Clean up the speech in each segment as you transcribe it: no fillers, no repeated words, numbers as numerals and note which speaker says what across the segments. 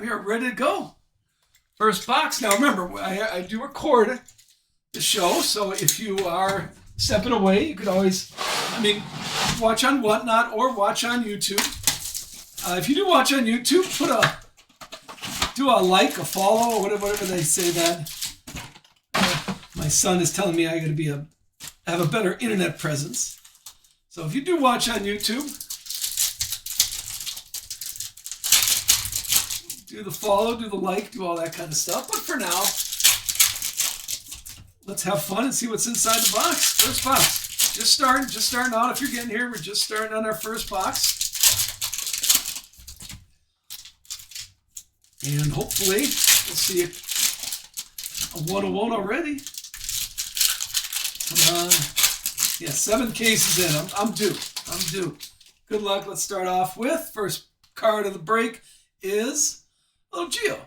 Speaker 1: we are ready to go. First box. Now remember, I do record the show, so if you are stepping away, you could always, watch on Whatnot or watch on YouTube. If you do watch on YouTube, do a like, a follow, or whatever they say that. My son is telling me I got to have a better internet presence. So if you do watch on YouTube, do the follow, do the like, do all that kind of stuff. But for now, let's have fun and see what's inside the box. First box. Just starting out. If you're getting here, we're just starting on our first box. And hopefully, we'll see a 101 already. Come on. Yeah, 7 cases in. I'm due. Good luck. Let's start off with first card of the break is little Gio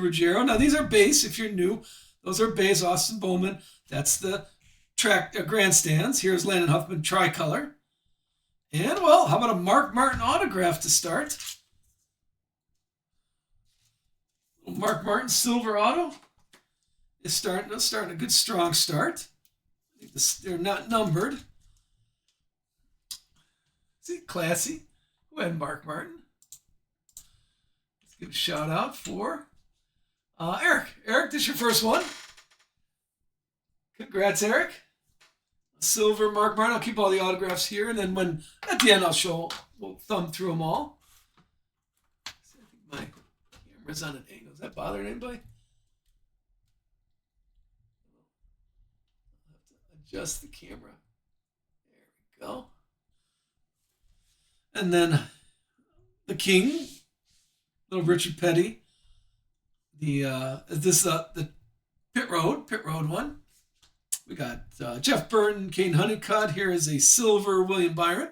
Speaker 1: Ruggiero. Now, these are base. If you're new, those are base. Austin Bowman. That's the track grandstands. Here's Landon Huffman tricolor. And, well, how about a Mark Martin autograph to start? Mark Martin silver auto is starting a good strong start. They're not numbered. See, classy. Who had Mark Martin? Let's give a shout out for Eric. Eric, this is your first one. Congrats, Eric. Silver Mark Martin. I'll keep all the autographs here, and then at the end we'll thumb through them all. I think my camera's on an angle. Does that bother anybody? Adjust the camera. There we go. And then the King, little Richard Petty. The Pit Road one. We got Jeff Burton, Kane Honeycutt. Here is a silver William Byron.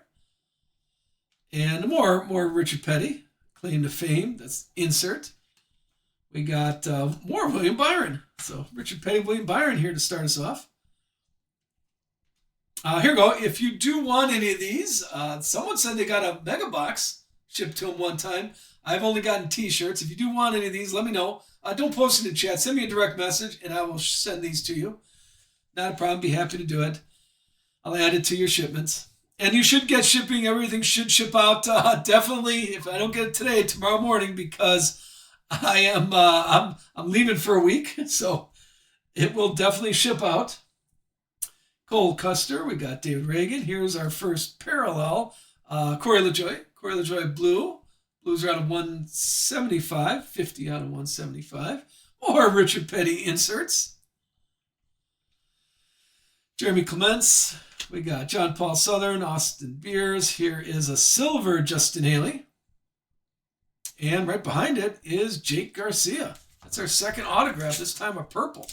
Speaker 1: And more Richard Petty, claim to fame. That's insert. We got more William Byron. So Richard Petty, William Byron here to start us off. Here we go. If you do want any of these, someone said they got a mega box shipped to them one time. I've only gotten t-shirts. If you do want any of these, let me know. Don't post in the chat. Send me a direct message, and I will send these to you. Not a problem. Be happy to do it. I'll add it to your shipments. And you should get shipping. Everything should ship out definitely. If I don't get it today, tomorrow morning, because I'm leaving for a week, so it will definitely ship out. Cole Custer, we got David Reagan. Here's our first parallel. Corey LaJoie blue. Blues are out of 175, 50 out of 175. More Richard Petty inserts. Jeremy Clements. We got John Paul Southern, Austin Beers. Here is a silver Justin Haley. And right behind it is Jake Garcia. That's our second autograph, this time a purple.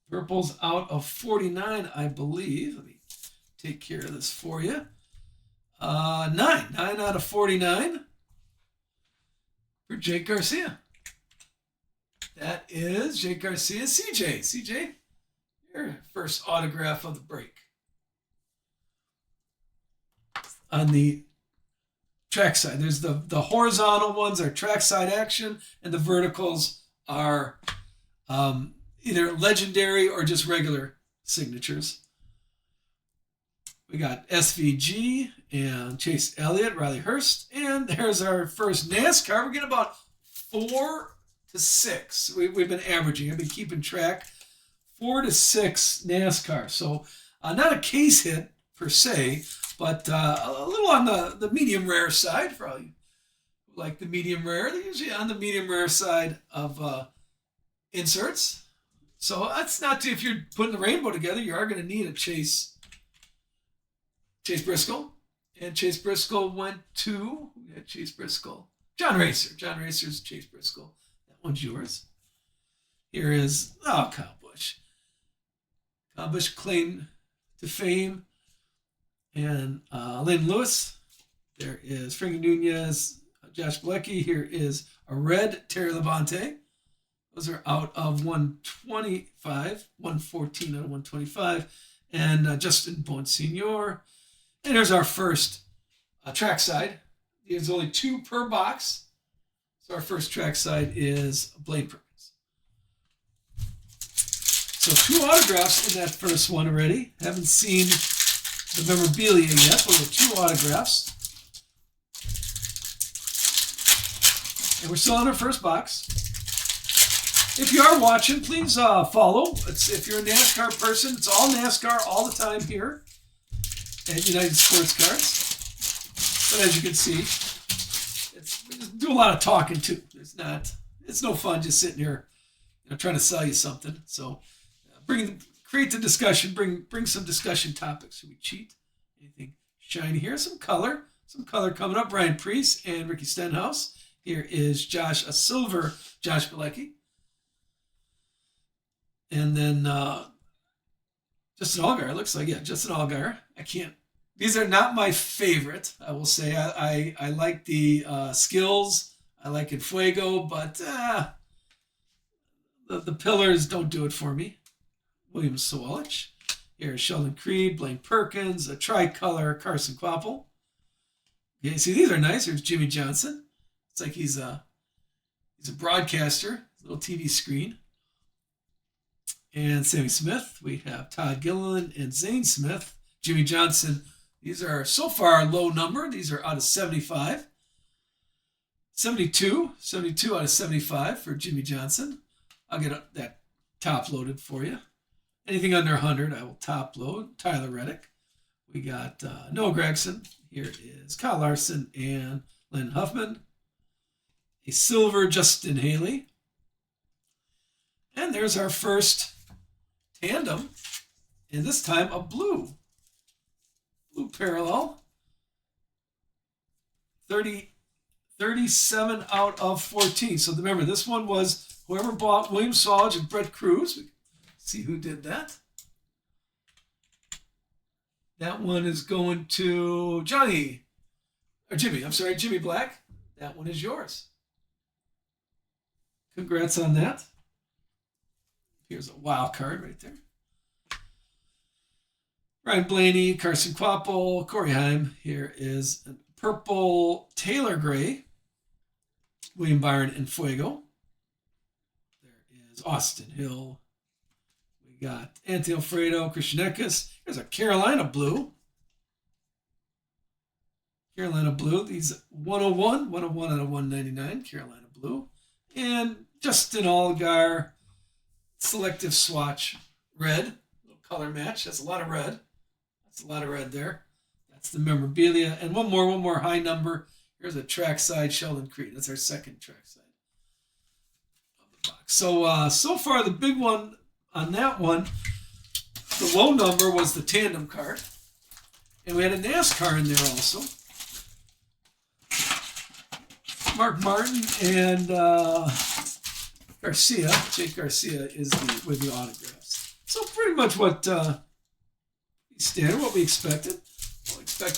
Speaker 1: Purple's out of 49, I believe. Let me take care of this for you. 9 out of 49 for Jake Garcia. That is Jake Garcia. CJ, your first autograph of the break. On the trackside, there's the horizontal ones are trackside action, and the verticals are either legendary or just regular signatures. We got SVG and Chase Elliott, Riley Hurst, and there's our first NASCAR. We're getting about 4 to 6. We've been averaging. I've been keeping track. 4 to 6 NASCAR. So not a case hit per se, but a little on the medium rare side. Probably like the medium rare. They're usually on the medium rare side of inserts. So that's not if you're putting the rainbow together, you are going to need a Chase Briscoe. And Chase Briscoe went to Chase Briscoe. John Racer. John Racer's Chase Briscoe. That one's yours. Here is Kyle Busch. Kyle Busch claim to fame. And Lynn Lewis. There is Frankie Nunez, Josh Bilecki. Here is a red Terry Labonte. Those are out of 125, 114 out of 125. And Justin Bonsignor. And there's our first trackside. There's only 2 per box. So our first trackside is Blaine Perkins. So 2 autographs in that first one already. Haven't seen the memorabilia yet, but we have 2 autographs. And we're still on our first box. If you are watching, please follow. If you're a NASCAR person, it's all NASCAR all the time here at United Sports Cards. But as you can see, we just do a lot of talking too. It's no fun just sitting here, trying to sell you something. So create the discussion, bring some discussion topics. Should we cheat? Anything shiny here? Some color coming up. Brian Priest and Ricky Stenhouse. Here is a silver Josh Bilecki. And then Justin Allgaier. It looks like, Justin Allgaier. These are not my favorite, I will say. I like the skills. I like Fuego, but the pillars don't do it for me. William Sawalich. Here's Sheldon Creed, Blaine Perkins, a tricolor Carson Kvapil. Okay, see, these are nice. Here's Jimmy Johnson. It's like he's a broadcaster, little TV screen. And Sammy Smith. We have Todd Gilliland and Zane Smith. Jimmy Johnson. These are so far low number. These are out of 75. 72 out of 75 for Jimmy Johnson. I'll get that top loaded for you. Anything under 100, I will top load. Tyler Reddick. We got Noah Gragson. Here is Kyle Larson and Len Huffman. A silver Justin Haley. And there's our first tandem. And this time a blue parallel. 37 out of 14. So remember, this one was whoever bought William Sawalich and Brett Cruz. We can see who did that. That one is going to Jimmy Black. That one is yours. Congrats on that. Here's a wild card right there. Ryan Blaney, Carson Kvapil, Corey Heim. Here is a purple Taylor Gray, William Byron and Fuego. There is Austin Hill. We got Anthony Alfredo, Christian Eckes. Here's a Carolina blue. These 101 out of 199, Carolina blue. And Justin Allgaier, selective swatch red. Little color match. That's a lot of red. There. That's the memorabilia. And one more high number. Here's a trackside Sheldon Creed. That's our second trackside of the box. So far the big one on that one, the low number was the tandem card. And we had a NASCAR in there also. Mark Martin and Garcia. Jake Garcia is with the autographs. So pretty much what standard, what we expected.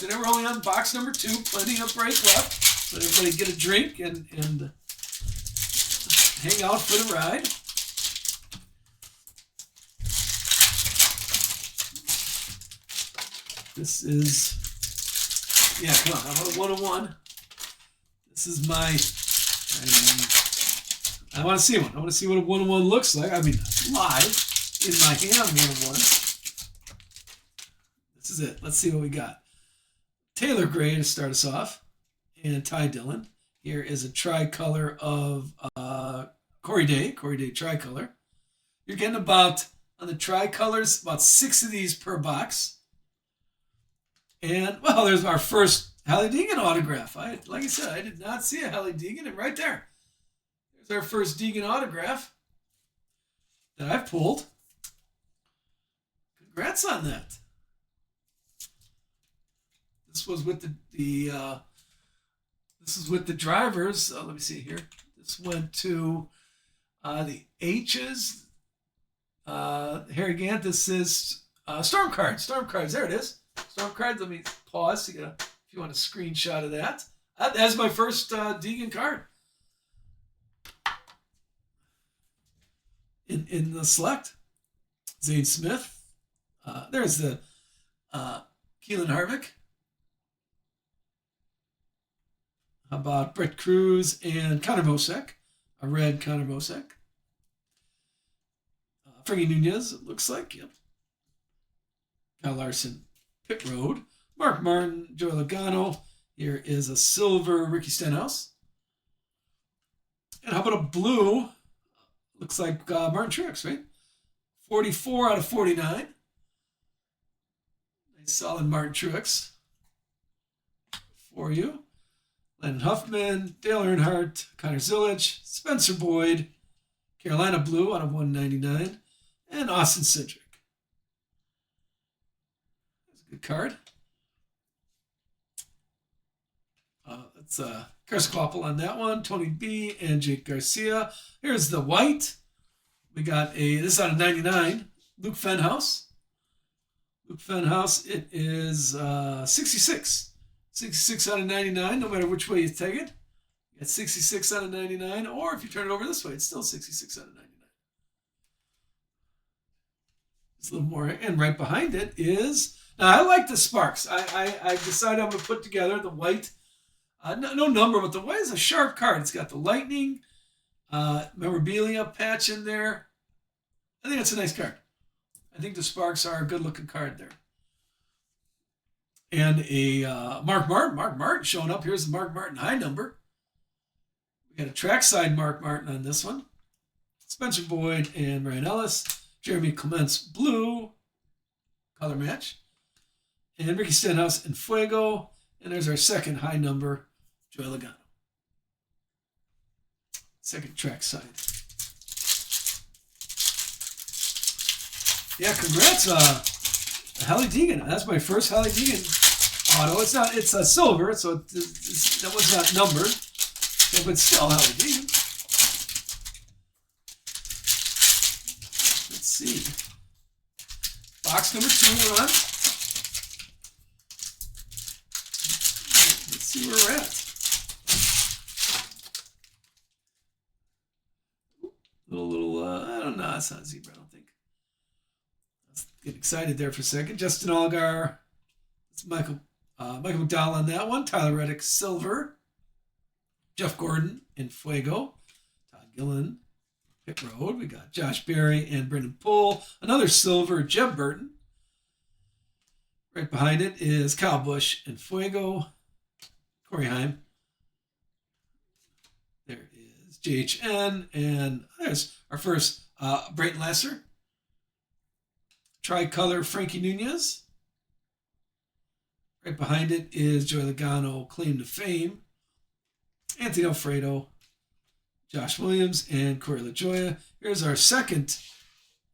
Speaker 1: And we're only on box number 2. Plenty of break left. So everybody get a drink and hang out for the ride. This is, come on, I'm on 101. This is I want to see one. I want to see what a 101 looks like. I mean, live in my hand, 101. This is it. Let's see what we got. Taylor Gray to start us off, and Ty Dillon. Here is a tricolor of Corey Day tricolor. You're getting about, on the tricolors, about 6 of these per box. And, well, there's our first Hailie Deegan autograph. Like I said, I did not see a Hailie Deegan, and right there. There's our first Deegan autograph that I've pulled. Congrats on that. This was with the drivers. Let me see here. This went to the H's. Harry Gant. This is Storm Cards. There it is. Storm Cards. Let me pause if you want a screenshot of that. That's my first Deegan card. In the select. Zane Smith. There's the Keelan Harvick. How about Brett Cruz and Connor Mosek? A red Connor Mosek. Frankie Nunez, it looks like. Yep. Kyle Larson, Pit Road. Mark Martin, Joey Logano. Here is a silver Ricky Stenhouse. And how about a blue? Looks like Martin Truex, right? 44 out of 49. Nice solid Martin Truex for you. Landon Huffman, Dale Earnhardt, Connor Zilisch, Spencer Boyd, Carolina Blue out of 199, and Austin Cindric. That's a good card. That's Chris Quapple on that one, Tony B, and Jake Garcia. Here's the white. We got this is out of 99, Luke Fenhaus. Luke Fenhaus, it is 66. 66 out of 99, no matter which way you take it. You got 66 out of 99, or if you turn it over this way, it's still 66 out of 99. It's a little more, and right behind it is, now I like the Sparks. I decided I'm going to put together the white, no number, but the white is a sharp card. It's got the lightning memorabilia patch in there. I think it's a nice card. I think the Sparks are a good-looking card there. And a Mark Martin. Mark Martin showing up. Here's the Mark Martin high number. We got a trackside Mark Martin on this one. Spencer Boyd and Ryan Ellis. Jeremy Clements blue color match. And Ricky Stenhouse in Fuego. And there's our second high number, Joey Logano. Second trackside. Yeah, congrats, Hailie Deegan. That's my first Hailie Deegan auto. It's a silver, so that was not numbered. So, but still Hailie Deegan. Let's see. Box number 2 we're on. Let's see where we're at. Little, I don't know. It's not a zebra, I don't think. Let's get excited there for a second. Justin Allgaier. It's Michael McDowell on that one. Tyler Reddick, silver. Jeff Gordon in Fuego. Todd Gillen, Pit Road. We got Josh Berry and Brendan Poole. Another silver, Jeb Burton. Right behind it is Kyle Busch in Fuego. Corey Heim. There is JHN. And there's our first Brayton Lasser. Tricolor Frankie Nunez. Right behind it is Joey Logano, Claim to Fame. Anthony Alfredo, Josh Williams, and Corey LaJoya. Here's our second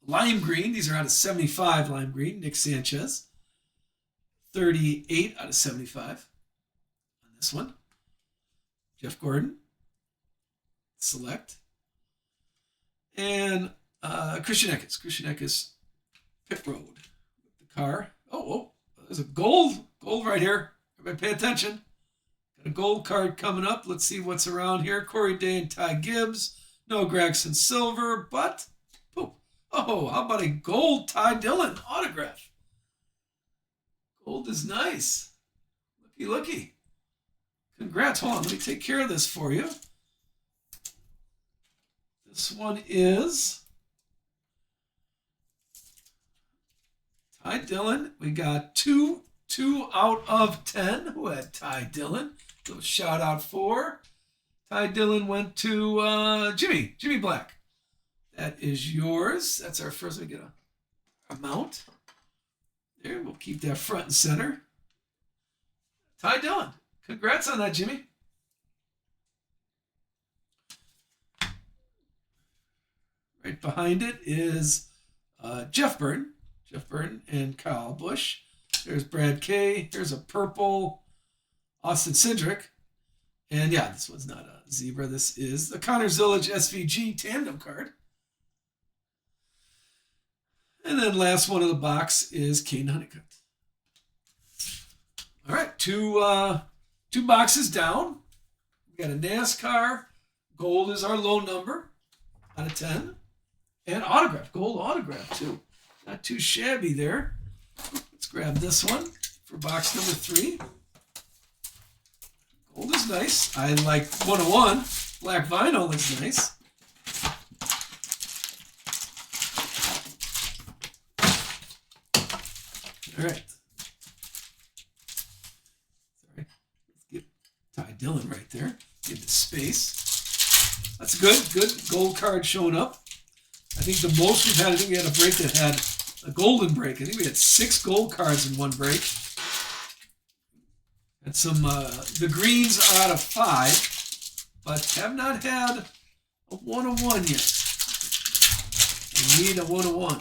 Speaker 1: lime green. These are out of 75 lime green. Nick Sanchez. 38 out of 75 on this one. Jeff Gordon. Select. And Christian Eckes. Christian Eckes, Pit Road. With the car. Oh, there's a gold right here. Everybody pay attention. Got a gold card coming up. Let's see what's around here. Corey Day and Ty Gibbs. Noah Gragson silver, but poop. Oh, how about a gold Ty Dillon autograph? Gold is nice. Looky. Congrats. Hold on, let me take care of this for you. This one is Ty Dillon. We got two out of 10 who had Ty Dillon. So shout out for Ty Dillon went to Jimmy Black. That is yours. That's our first. We get a mount. There, we'll keep that front and center. Ty Dillon. Congrats on that, Jimmy. Right behind it is Jeff Burton. Jeff Burton and Kyle Busch. There's Brad K. There's a purple Austin Cindric. And yeah, this one's not a zebra. This is the Connor Zilisch SVG tandem card. And then last one of the box is Kane Honeycutt. All right, two boxes down. We got a NASCAR. Gold is our low number out of 10. And autograph, gold autograph too. Not too shabby there. Let's grab this one for box number 3. Gold is nice. I like 101. Black vinyl looks nice. All right. Sorry. Let's get Ty Dillon right there. Give the space. That's good. Good gold card showing up. I think the most we've had, I think we had a break that had a golden break. I think we had 6 gold cards in one break. And some, the greens are out of 5, but have not had a 101 yet. We need a 101.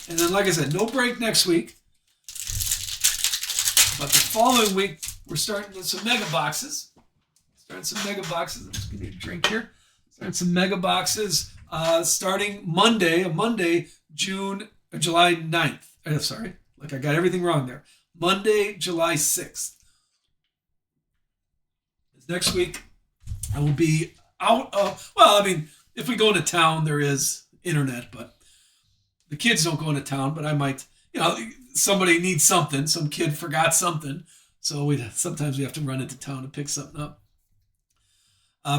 Speaker 1: And then, like I said, no break next week. But the following week, we're starting with some mega boxes. I'm just going to get a drink here. Starting some mega boxes starting Monday, July 9th. Sorry, like I got everything wrong there. Monday, July 6th. Next week, I will be out of, well, I mean, if we go into town, there is internet, but the kids don't go into town, but I might, somebody needs something. Some kid forgot something. So sometimes we have to run into town to pick something up.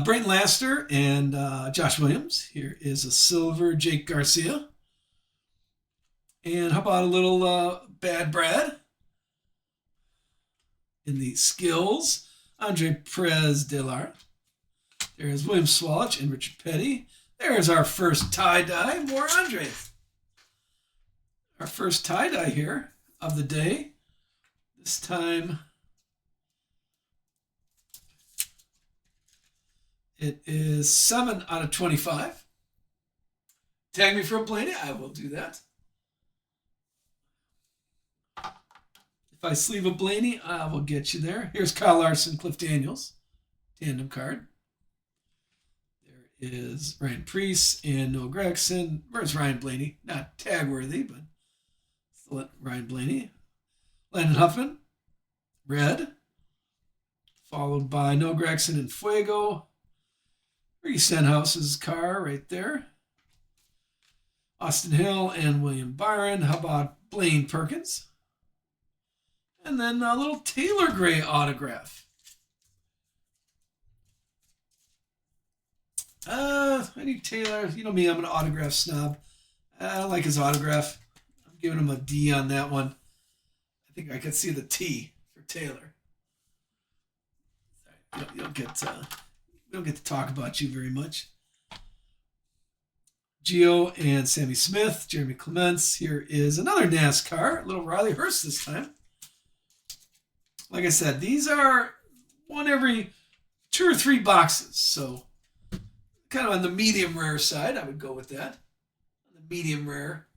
Speaker 1: Brayton Laster and Josh Williams. Here is a silver Jake Garcia. And how about a little Bad Brad? In the skills, Andre Perez de Lara. There's William Swalach and Richard Petty. There's our first tie-dye, more Andres. Our first tie-dye here of the day. This time, it is 7 out of 25. Tag me for a Blaney. I will do that. If I sleeve a Blaney, I will get you there. Here's Kyle Larson, Cliff Daniels. Tandem card. There is Ryan Preece and Noah Gregson. Where's Ryan Blaney? Not tag worthy, but still Ryan Blaney. Landon Huffman. Red. Followed by Noah Gregson and Fuego. Ricky Stenhouse's car right there. Austin Hill and William Byron. How about Blaine Perkins? And then a little Taylor Gray autograph. I need Taylor. You know me, I'm an autograph snob. I don't like his autograph. I'm giving him a D on that one. I think I can see the T for Taylor. You don't get we don't get to talk about you very much. Gio and Sammy Smith, Jeremy Clements. Here is another NASCAR, a little Riley Hurst this time. Like I said, these are one every 2 or 3 boxes. So kind of on the medium rare side, I would go with that. On the medium rare.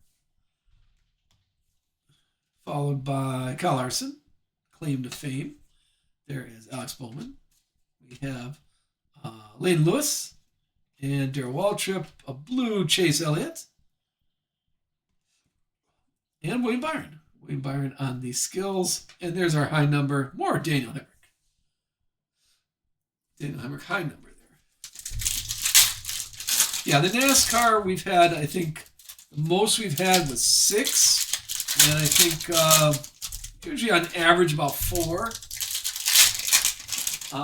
Speaker 1: Followed by Kyle Larson, claim to fame. There is Alex Bowman. We have Lane Lewis and Darrell Waltrip, a blue Chase Elliott, and William Byron. William Byron on the skills. And there's our high number, more Daniel Hemrick. Daniel Hemrick, high number there. Yeah, the NASCAR we've had, I think, the most we've had was 6. And I think usually on average about 4.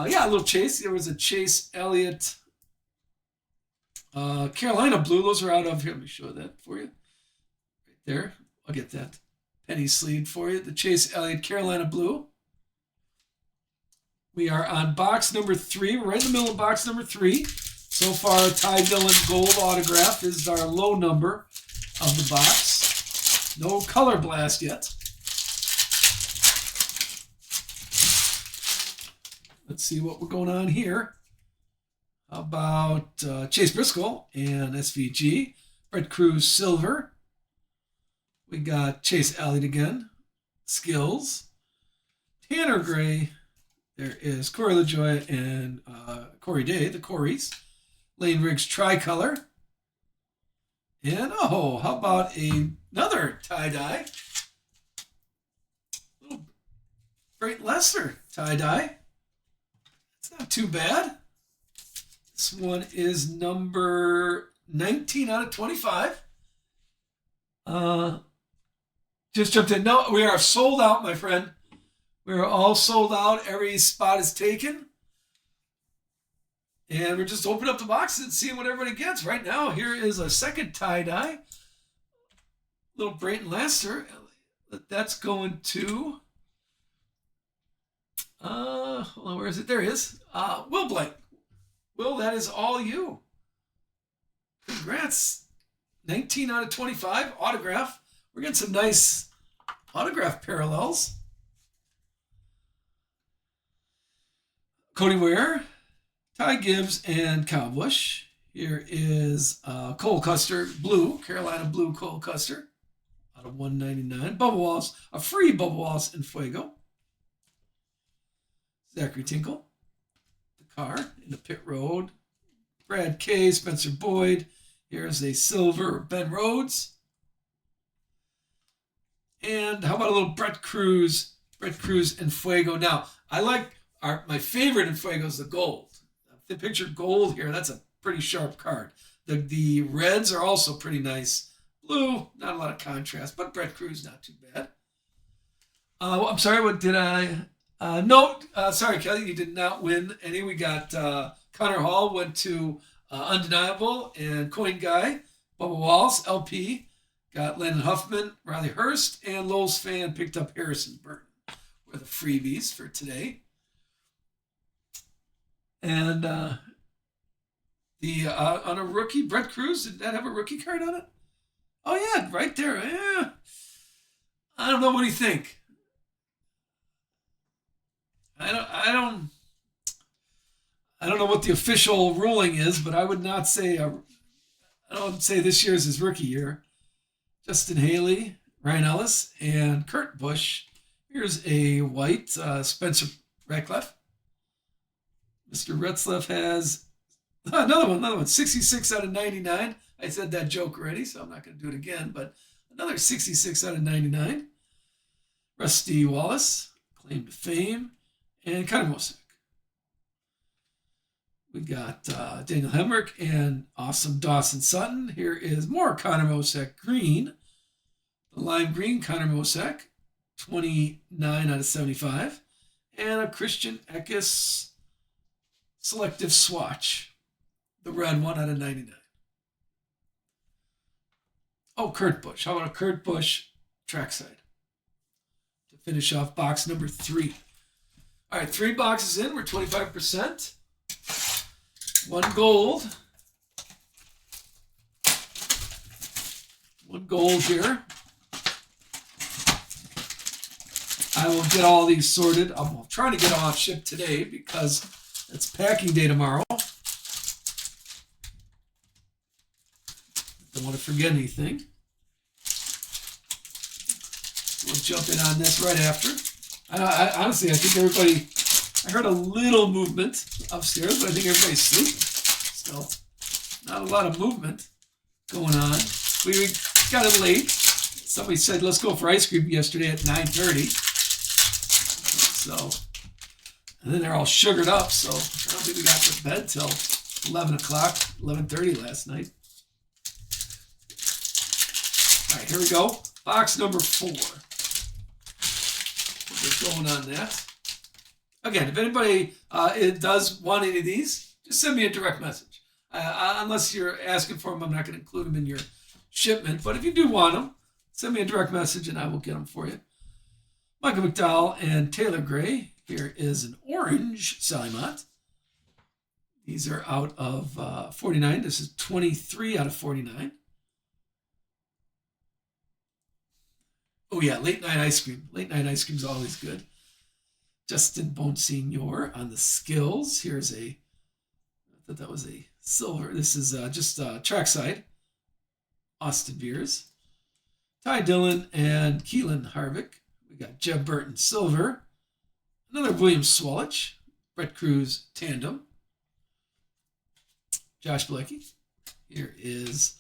Speaker 1: Yeah, a little Chase. There was a Chase Elliott. Carolina blue. Those are out of here. Let me show that for you. Right there. I'll get that penny sleeve for you. The Chase Elliott Carolina blue. We are on box number 3. We're right in the middle of box number 3. So far, Ty Dillon gold autograph is our low number of the box. No color blast yet. Let's see what we're going on here. How about Chase Briscoe and SVG. Red Cruz Silver. We got Chase Elliott again. Skills. Tanner Gray. There is Corey LaJoie and Corey Day, the Coreys. Lane Riggs Tricolor. And, oh, how about another tie-dye? Little Brayton Lester tie-dye. It's not too bad. This one is number 19 out of 25. Just jumped in. No, we are sold out, my friend. We are all sold out. Every spot is taken. And we're just opening up the boxes and seeing what everybody gets. Right now, here is a second tie-dye. Little Brayton Laster. That's going to... hold on, where is it? There it is. Will Blake. Will, that is all you. Congrats. 19 out of 25. Autograph. We're getting some nice autograph parallels. Cody Ware, Ty Gibbs, and Kyle Busch. Here is Cole Custer, blue, Carolina blue Cole Custer, out of 199. Bubba Wallace, a free Bubba Wallace in Fuego. Zachary Tinkle, the car in the pit road. Brad Kay, Spencer Boyd. Here's a silver Ben Rhodes. And how about a little Brett Cruz? Brett Cruz in Fuego. Now, I like my favorite in Fuego is the gold. The picture gold here, that's a pretty sharp card. The reds are also pretty nice. Blue, not a lot of contrast, but Brett Cruz, not too bad. I'm sorry, what did I... sorry, Kelly, you did not win any. We got Connor Hall went to Undeniable and Coin Guy. Bubba Wallace, LP, got Landon Huffman, Riley Hurst, and Lowell's fan picked up Harrison Burton. Were the freebies for today. And on a rookie, Brett Cruz, did that have a rookie card on it? Oh yeah, right there. Yeah. I don't know. What do you think? I don't know what the official ruling is, but I would not say I don't say this year is his rookie year. Justin Haley, Ryan Ellis, and Kurt Busch. Here's a white Spencer Ratcliffe. Mr. Retzlaff has another one, 66 out of 99. I said that joke already, so I'm not going to do it again, but another 66 out of 99. Rusty Wallace, claim to fame, and Connor Mosek. We got Daniel Hemrick and awesome Dawson Sutton. Here is more Connor Mosek green. The lime green Connor Mosek, 29 out of 75. And a Christian Eckes selective swatch, the red 1 out of 99. Oh, Kurt Busch. How about a Kurt Busch trackside to finish off box number 3? All right, 3 boxes in. We're 25%. 1 gold. 1 gold here. I will get all these sorted. I'm trying to get them off ship today because it's packing day tomorrow. Don't want to forget anything. We'll jump in on this right after. I honestly, I think everybody... I heard a little movement upstairs, but I think everybody's sleeping. So, not a lot of movement going on. We got it late. Somebody said, let's go for ice cream yesterday at 9:30. So, and then they're all sugared up, so I don't think we got to bed till 11 o'clock, 11:30 last night. All right, here we go. Box number 4. We're going on that. Again, if anybody does want any of these, just send me a direct message. Unless you're asking for them, I'm not going to include them in your shipment. But if you do want them, send me a direct message and I will get them for you. Michael McDowell and Taylor Gray. Here is an orange Salimont. These are out of 49. This is 23 out of 49. Oh, yeah, late night ice cream. Late night ice cream is always good. Justin Bonsignor on the skills. Here's I thought that was a silver. This is just trackside. Austin Beers. Ty Dillon and Keelan Harvick. We got Jeb Burton silver. Another William Swalich. Brett Cruz tandem. Josh Bilecki. Here is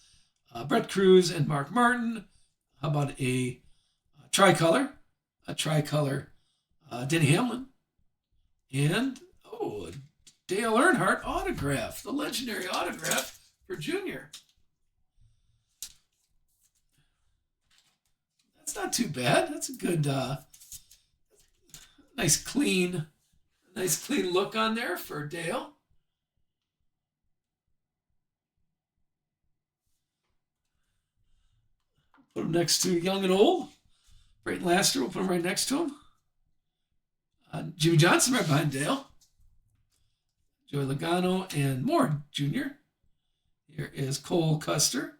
Speaker 1: Brett Cruz and Mark Martin. How about a tricolor? A tricolor Denny Hamlin. And, a Dale Earnhardt autograph. The legendary autograph for Junior. That's not too bad. That's a good, nice clean look on there for Dale. Put him next to Young and Old. Brayton Laster, we'll put him right next to him. Jimmie Johnson right behind Dale. Joey Logano and Moore Jr. Here is Cole Custer,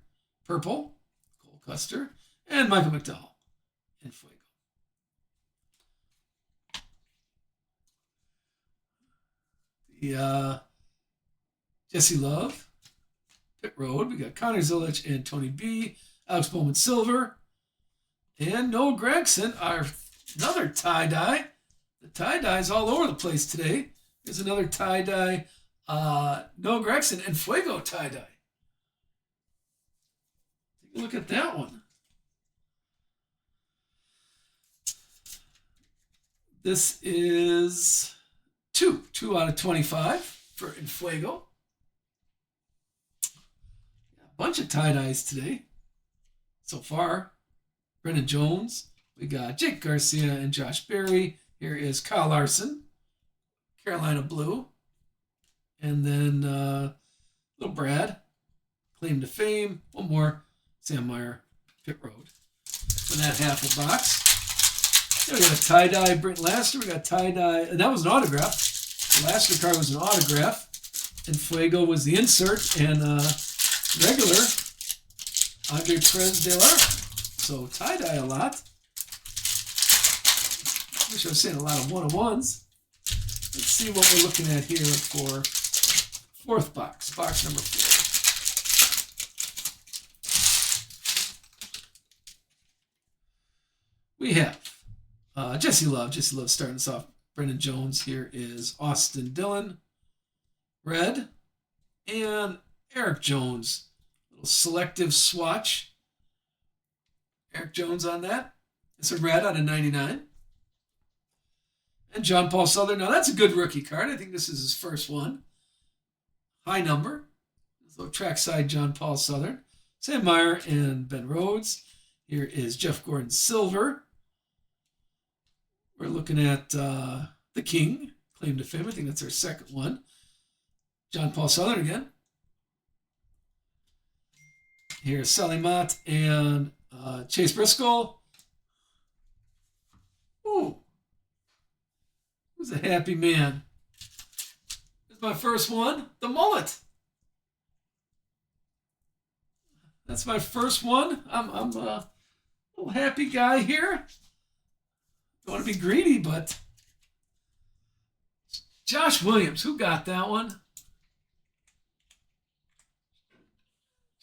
Speaker 1: purple. Cole Custer. And Michael McDowell in Fuego. The Jesse Love, Pit Road. We got Connor Zilic and Tony B. Alex Bowman Silver. And Noah Gregson, another tie-dye. The tie-dye's all over the place today. There's another tie-dye, Noah Gregson and Fuego tie-dye. Take a look at that one. This is 2 out of 25 for Fuego. A bunch of tie-dyes today so far. Brennan Jones. We got Jake Garcia and Josh Berry. Here is Kyle Larson, Carolina Blue. And then little Brad, Claim to Fame. One more, Sam Meyer, Pit Road. For that half a box. Then we got a tie-dye Brent Laster. We got tie-dye, and that was an autograph. The Laster card was an autograph. And Fuego was the insert. And regular, Andre Perez de Lara. So tie-dye a lot. Wish I was saying a lot of one-on-ones. Let's see what we're looking at here for fourth box. Box number 4. We have Jesse Love. Jesse Love starting us off. Brendan Jones. Here is Austin Dillon. Red. And Eric Jones. Little selective swatch. Eric Jones on that. It's a red out of 99. And John Paul Southern. Now, that's a good rookie card. I think this is his first one. High number. So trackside John Paul Southern. Sam Meyer and Ben Rhodes. Here is Jeff Gordon Silver. We're looking at The King. Claim to Fame. I think that's our second one. John Paul Southern again. Here's Sally Mott and Chase Briscoe. Ooh. Who's a happy man? This is my first one. The mullet. That's my first one. I'm a little happy guy here. Don't want to be greedy, but Josh Williams. Who got that one?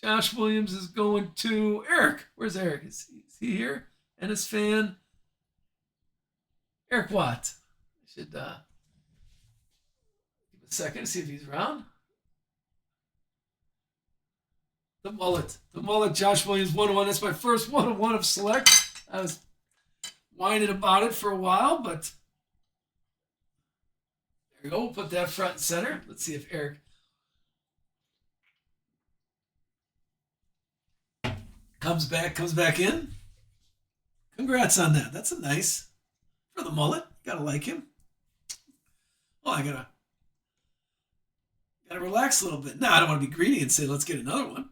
Speaker 1: Josh Williams is going to Eric. Where's Eric? Is he here? And his fan, Eric Watt. I should give a second to see if he's around. The mullet, Josh Williams, 101. That's my first 101 of Select. I was whining about it for a while, but there we go. We'll put that front and center. Let's see if Eric comes back in. Congrats on that. That's a nice for the mullet. Gotta like him. Oh, I gotta relax a little bit. No, I don't want to be greedy and say let's get another one.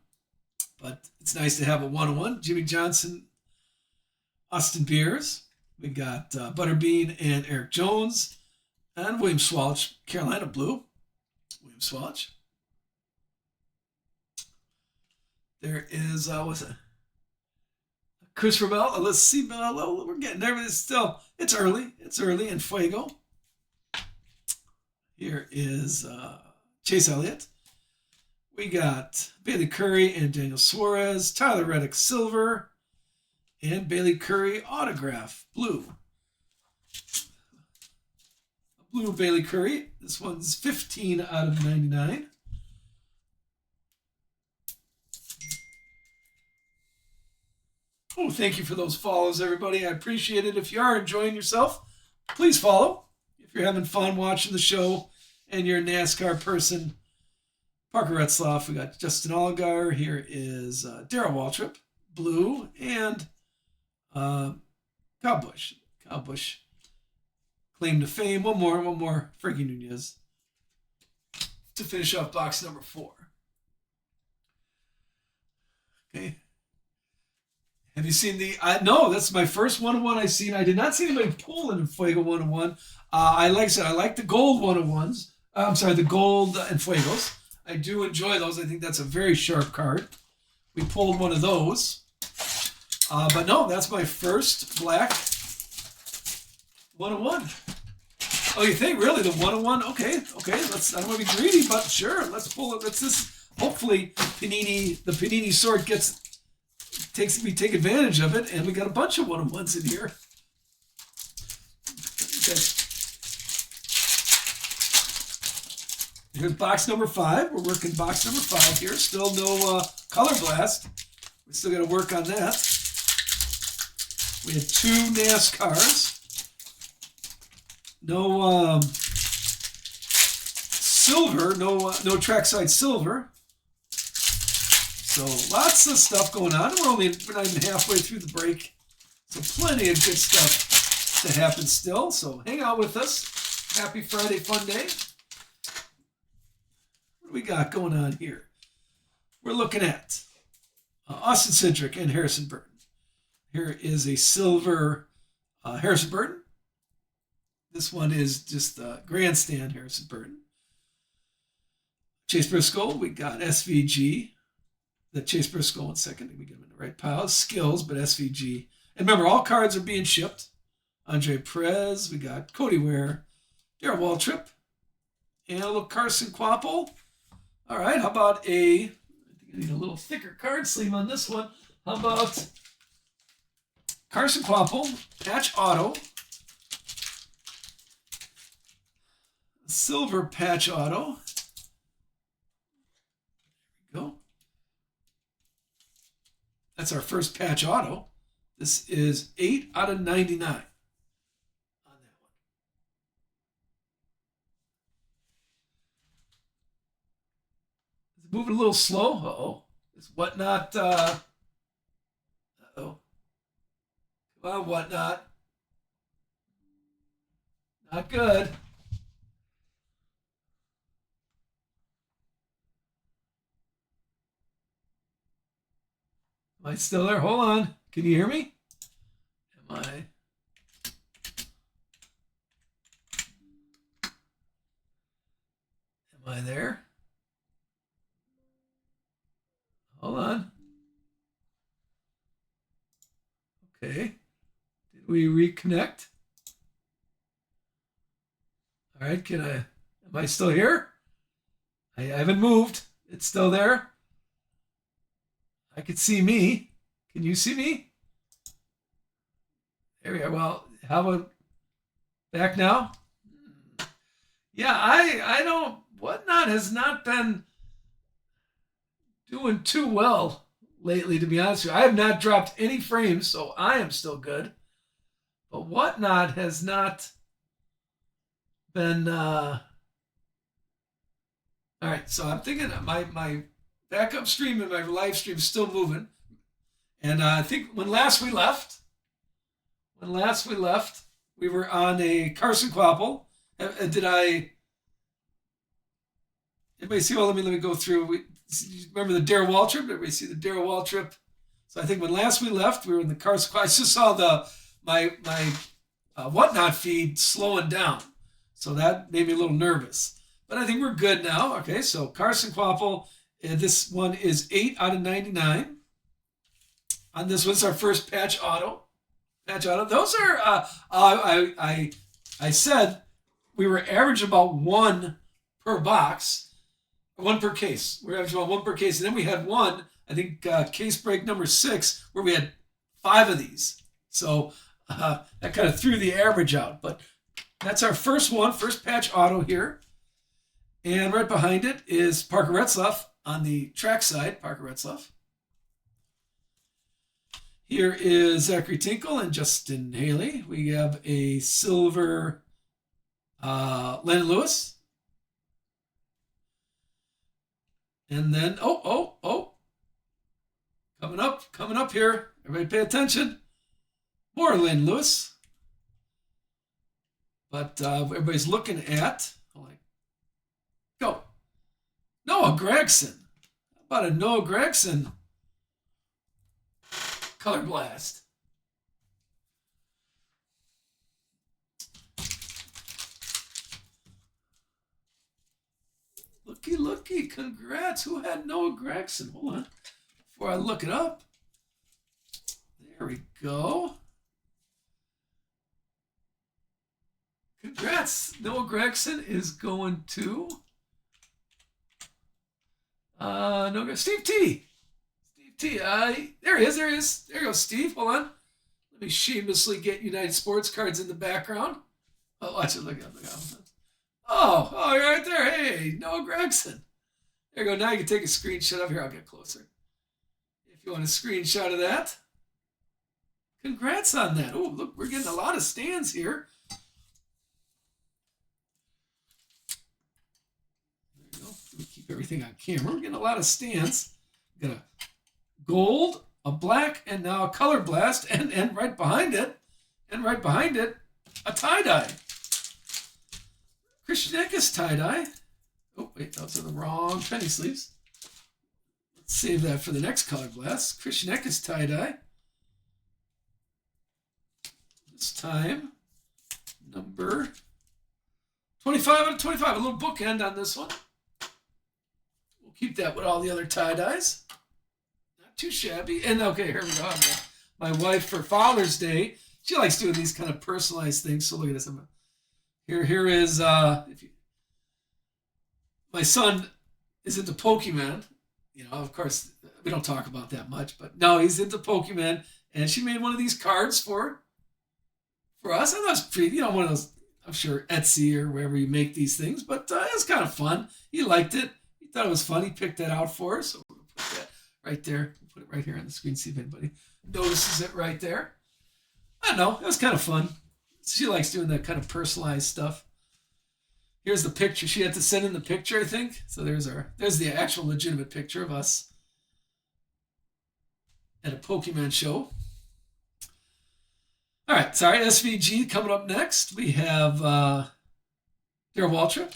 Speaker 1: But it's nice to have a 101. Jimmie Johnson, Austin Beers. We got Butterbean and Eric Jones. And William Swalch, Carolina Blue. William Swalch. There is, what's it? Chris Rebel. Let's see. We're getting there. It's early. It's early in Fuego. Here is Chase Elliott. We got Bailey Curry and Daniel Suarez. Tyler Reddick Silver. And Bailey Curry autograph blue. Blue Bailey Curry. This one's 15 out of 99. Oh, thank you for those follows, everybody. I appreciate it. If you are enjoying yourself, please follow. If you're having fun watching the show and you're a NASCAR person, Parker Retzloff. We got Justin Allgaier. Here is Darrell Waltrip, blue, and Uh, Kyle Busch. Kyle Busch. Claim to fame. One more. Frankie Nunez to finish off box number 4. Okay. Have you seen the? No, that's my first 101 I've seen. I did not see anybody pull an Fuego 101. I like the gold 101s. I'm sorry, the gold and Fuegos. I do enjoy those. I think that's a very sharp card. We pulled one of those. But no, that's my first black 101. Oh, you think really the 101? Okay. Let's. I don't want to be greedy, but sure. Let's pull it. Let's this. Hopefully, the Panini sort we take advantage of it, and we got a bunch of 101s in here. Okay. Here's box number 5. We're working box number 5 here. Still no color blast. We still got to work on that. We had 2 NASCARs. No silver, no trackside silver. So lots of stuff going on. We're not even halfway through the break. So plenty of good stuff to happen still. So hang out with us. Happy Friday fun day. What do we got going on here? We're looking at Austin Cindric and Harrison Burton. Here is a silver Harrison Burton. This one is just grandstand Harrison Burton. Chase Briscoe, we got SVG. The Chase Briscoe 1 second. We get him in the right pile. Skills, but SVG. And remember, all cards are being shipped. Andre Perez, we got Cody Ware, Darrell Waltrip, and a little Carson Kvapil. All right, how about I think I need a little thicker card sleeve on this one. How about Carson Kvapil, patch auto. Silver patch auto. There we go. That's our first patch auto. This is 8 out of 99 on that one. Is it moving a little slow? Uh-oh. Is Whatnot... Uh-oh. Come on, Whatnot. Not good. Am I still there? Hold on. Can you hear me? Am I there? Hold on. Okay. Did we reconnect? All right, am I still here? I haven't moved. It's still there. I could see me. Can you see me? There we are. Well, how about back now? Yeah, I don't. Whatnot has not been doing too well lately, to be honest with you. I have not dropped any frames, so I am still good. But Whatnot has not been. All right, so I'm thinking my backup stream and my live stream is still moving. And I think when last we left, we were on a Carson Kvapil. Anybody see? Well, let me go through. Remember the Darrell Waltrip? Everybody see the Darrell Waltrip? So I think when last we left, we were in the Carson Kvapil. I just saw my Whatnot feed slowing down. So that made me a little nervous. But I think we're good now. Okay, so Carson Kvapil. This one is 8 out of 99. On this one's our first patch auto. Those are I said we were averaging about 1 per box, 1 per case. We're averaging about 1 per case, and then we had one. I think case break number 6 where we had 5 of these. So that kind of threw the average out. But that's our first patch auto here. And right behind it is Parker Retzlaff on the track side, Parker Retzlaff. Here is Zachary Tinkle and Justin Haley. We have a silver Landon Lewis. And then, coming up here. Everybody pay attention. More Lynn Lewis. But everybody's looking at, go, Noah Gragson. How about a Noah Gragson Color Blast? Looky, looky, congrats. Who had Noah Gragson? Hold on, before I look it up. There we go. Congrats. Noah Gragson is going to Steve T. Steve T. There he is. There he is. There goes Steve. Hold on. Let me shamelessly get United Sports Cards in the background. Oh, watch it. Look at him. Oh, right there. Hey, Noah Gragson. There you go. Now you can take a screenshot of here. I'll get closer. If you want a screenshot of that. Congrats on that. Oh, look, we're getting a lot of stands here. There you go. We keep everything on camera. We're getting a lot of stands. We got a gold, a black, and now a color blast, and right behind it, a tie-dye. Christian Eckes tie-dye. Oh, wait, those are the wrong penny sleeves. Let's save that for the next color blast. Christian Eckes tie-dye. This time, number 25 out of 25. A little bookend on this one. We'll keep that with all the other tie-dyes. Not too shabby. And okay, here we go. My wife, for Father's Day, she likes doing these kind of personalized things. So look at this. Here is, my son is into Pokemon. You know, of course, we don't talk about that much, but no, he's into Pokemon. And she made one of these cards for us. And that's pretty, one of those, I'm sure, Etsy or wherever you make these things. But it was kind of fun. He liked it. He thought it was fun. He picked that out for us. So we're going to put that right there. We'll put it right here on the screen, see if anybody notices it right there. I don't know. It was kind of fun. She likes doing that kind of personalized stuff. Here's the picture. She had to send in the picture, I think. So there's the actual legitimate picture of us at a Pokemon show. All right, sorry, SVG coming up next. We have Darryl Waltrip,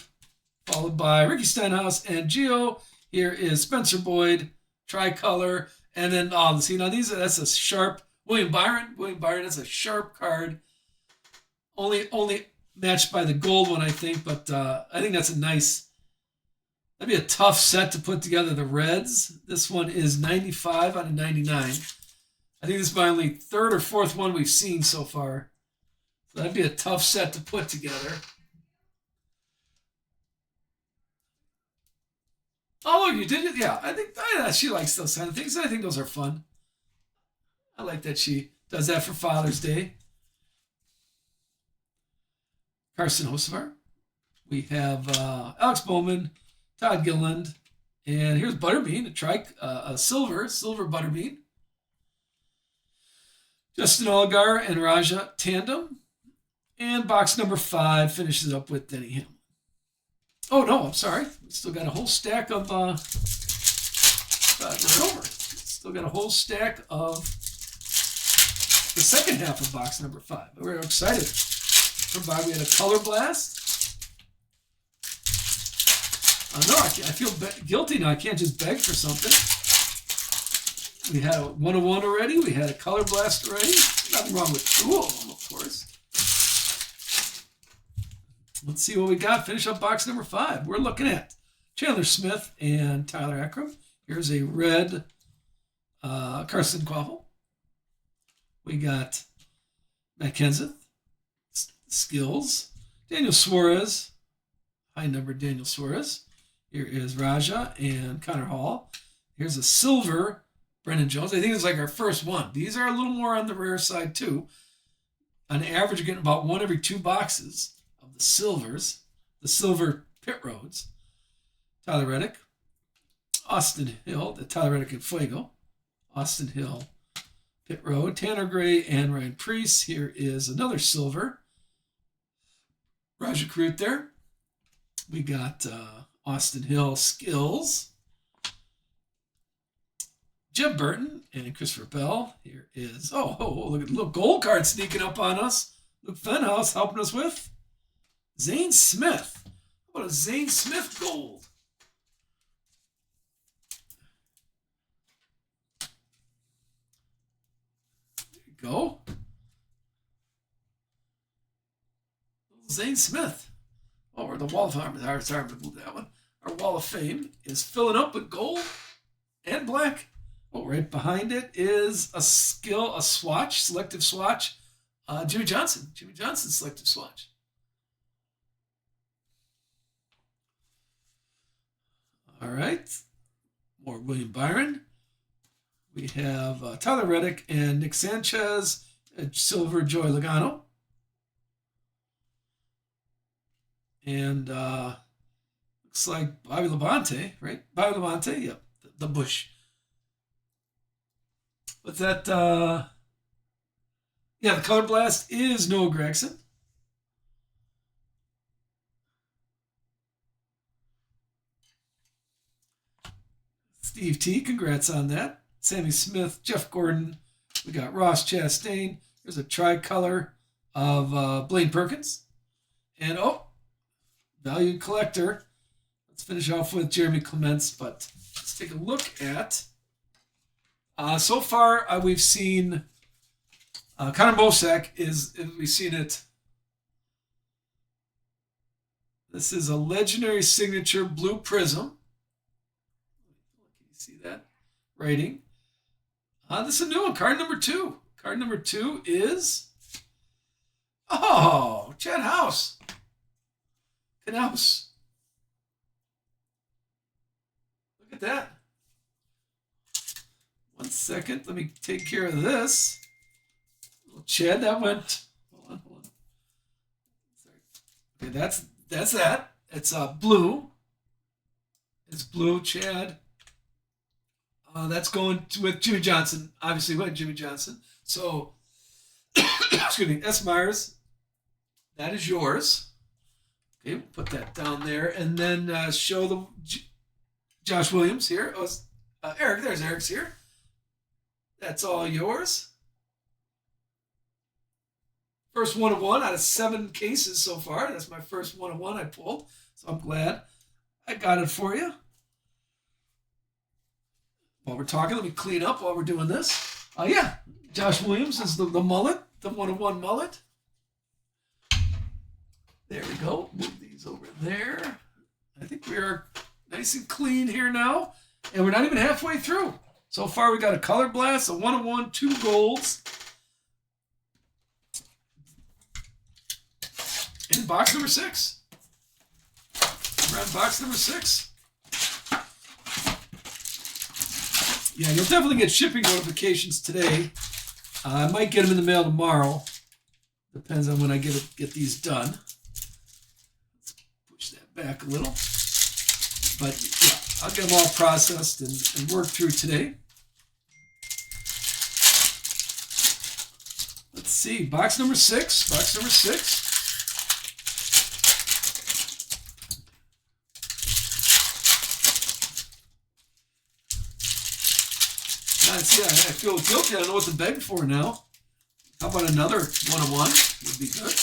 Speaker 1: followed by Ricky Stenhouse and Gio. Here is Spencer Boyd, Tricolor, and then see now that's a sharp William Byron. William Byron is a sharp card. Only matched by the gold one, I think, but I think that'd be a tough set to put together. The Reds. This one is 95 out of 99. I think this is my only third or fourth one we've seen so far. So that'd be a tough set to put together. Oh, look, you did it? Yeah, I think she likes those kind of things. I think those are fun. I like that she does that for Father's Day. Carson Hocevar. We have Alex Bowman, Todd Gilliland, and here's Butterbean, a silver Butterbean. Justin Allgaier and Raja tandem. And box number 5 finishes up with Denny Hamlin. Oh, no, I'm sorry. We still got a whole stack of... Still got a whole stack of the second half of box number 5. We're excited. We had a color blast. No, I feel guilty now. I can't just beg for something. We had a 101 already. We had a color blast already. Nothing wrong with 2 of them, of course. Let's see what we got. Finish up box number 5. We're looking at Chandler Smith and Tyler Ackram. Here's a red Carson Quaffle. We got Matt Kenseth. Skills. Daniel Suarez. High number Daniel Suarez. Here is Raja and Connor Hall. Here's a silver Brendan Jones. I think it's like our first one. These are a little more on the rare side too. On average, you're getting about 1 every 2 boxes of the silvers. The silver pit roads. Tyler Reddick. Austin Hill. The Tyler Reddick and Fuego. Austin Hill. Pit road. Tanner Gray and Ryan Preece. Here is another silver. Raja Crute there. We got Austin Hill Skills. Jeb Burton and Christopher Bell. Here is, look at the little gold card sneaking up on us. Luke Fenhouse helping us with Zane Smith. How about a Zane Smith gold? There you go. Zane Smith. Oh, we're the Wall of Fame. Sorry to move that one. Our Wall of Fame is filling up with gold and black. Oh, right behind it is a swatch, selective swatch. Jimmy Johnson. Jimmy Johnson selective swatch. All right. More William Byron. We have Tyler Reddick and Nick Sanchez. Silver Joey Logano. And looks like Bobby Labonte, right? Bobby Labonte, yep. The Bush. What's that? Yeah, the Color Blast is Noah Gragson. Steve T, congrats on that. Sammy Smith, Jeff Gordon. We got Ross Chastain. There's a tricolor of Blaine Perkins. And, valued collector. Let's finish off with Jeremy Clements, but let's take a look at. So far, we've seen Connor Mosack we've seen it. This is a legendary signature blue prism. Can you see that rating? This is a new one, card number 2. Card number 2 is Chad House. Knaus. Look at that. 1 second. Let me take care of this. Little Chad, that went. Hold on. Sorry. Okay, that's that. It's blue. It's blue, Chad. That's going with Jimmy Johnson. Obviously, went Jimmy Johnson. So, excuse me, S. Myers. That is yours. Okay, we'll put that down there, and then show the Josh Williams here. Eric, there's Eric's here. That's all yours. First 1 of 1 out of 7 cases so far. That's my first 1 of 1 I pulled, so I'm glad I got it for you. While we're talking, let me clean up while we're doing this. Yeah, Josh Williams is the mullet, the 1 of 1 mullet. There we go. Move these over there. I think we are nice and clean here now. And we're not even halfway through. So far, we got a Color Blast, a 1 of 1, 2 golds. And box number 6. We're on box number 6. Yeah, you'll definitely get shipping notifications today. I might get them in the mail tomorrow. Depends on when I get these done. Back a little, but yeah, I'll get them all processed and worked through today. Let's see, box number 6. Box number 6. See, I feel guilty. I don't know what to beg for now. How about another 1 of 1? Would be good.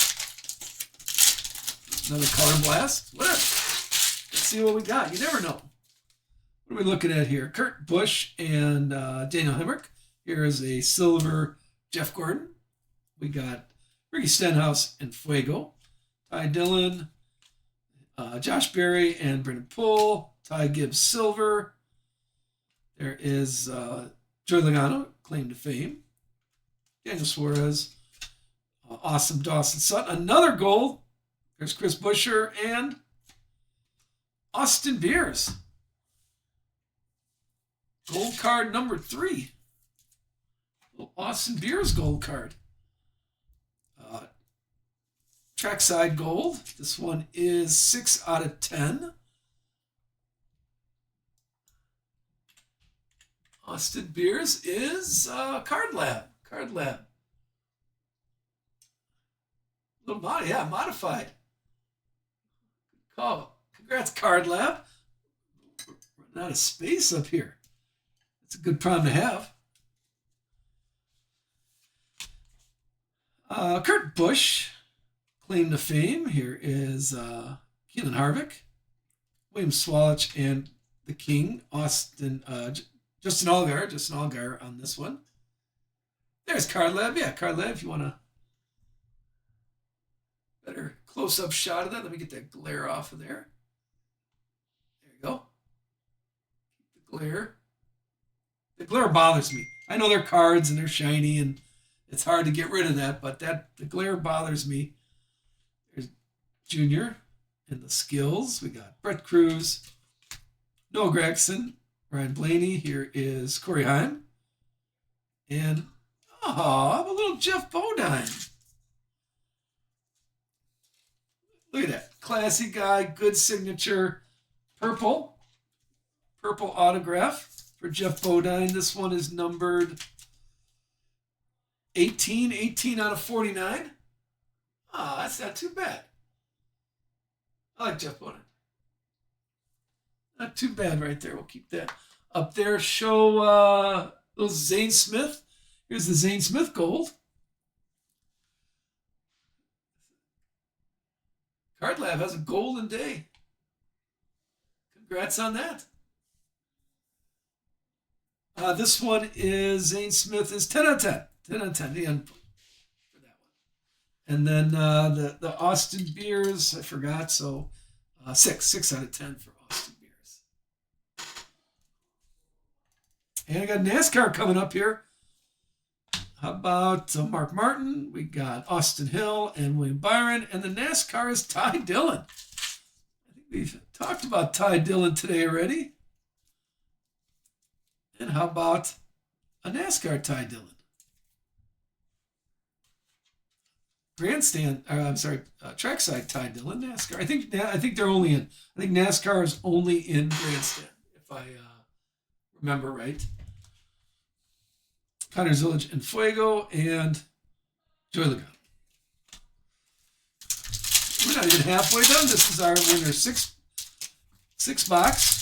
Speaker 1: Another Color Blast. Whatever. Let's see what we got. You never know. What are we looking at here? Kurt Busch and Daniel Hemrick. Here is a silver Jeff Gordon. We got Ricky Stenhouse and Fuego. Ty Dillon, Josh Berry and Brendan Poole. Ty Gibbs silver. There is Joey Logano, claim to fame. Daniel Suarez. Awesome Dawson Sutton. Another gold. There's Chris Buescher and Austin Beers. Gold card number 3. Austin Beers gold card. Trackside gold. This one is 6 out of 10. Austin Beers is Card Lab. Card Lab. Little modified. Oh, congrats, Card Lab. We're running out of space up here. It's a good problem to have. Kurt Busch, claim to fame. Here is Keelan Harvick, William Swalich, and the King, Justin Allgaier on this one. There's Card Lab. Yeah, Card Lab, if you want a better close-up shot of that. Let me get that glare off of there. There you go. The glare. The glare bothers me. I know they're cards and they're shiny and it's hard to get rid of that, but the glare bothers me. There's Junior and the skills. We got Brett Cruz, Noah Gragson, Ryan Blaney. Here is Corey Heim. And, a little Jeff Bodine. Look at that. Classy guy, good signature. Purple autograph for Jeff Bodine. This one is numbered 18 out of 49. That's not too bad. I like Jeff Bodine. Not too bad right there. We'll keep that up there. Show little Zane Smith. Here's the Zane Smith gold. Card Lab has a golden day. Congrats on that. This one is Zane Smith is 10 out of 10. 10 out of 10, the end for that one. And then the Austin Beers, I forgot, so 6 out of 10 for Austin Beers. And I got NASCAR coming up here. How about Mark Martin? We got Austin Hill and William Byron. And the NASCAR is Ty Dillon. I think we've talked about Ty Dillon today already. And how about a NASCAR Ty Dillon? Trackside Ty Dillon, NASCAR. I think they're only in. I think NASCAR is only in Grandstand, if I remember right. Connor Zilic and Fuego and Joey Logano. We're not even halfway done. This is our winner six box.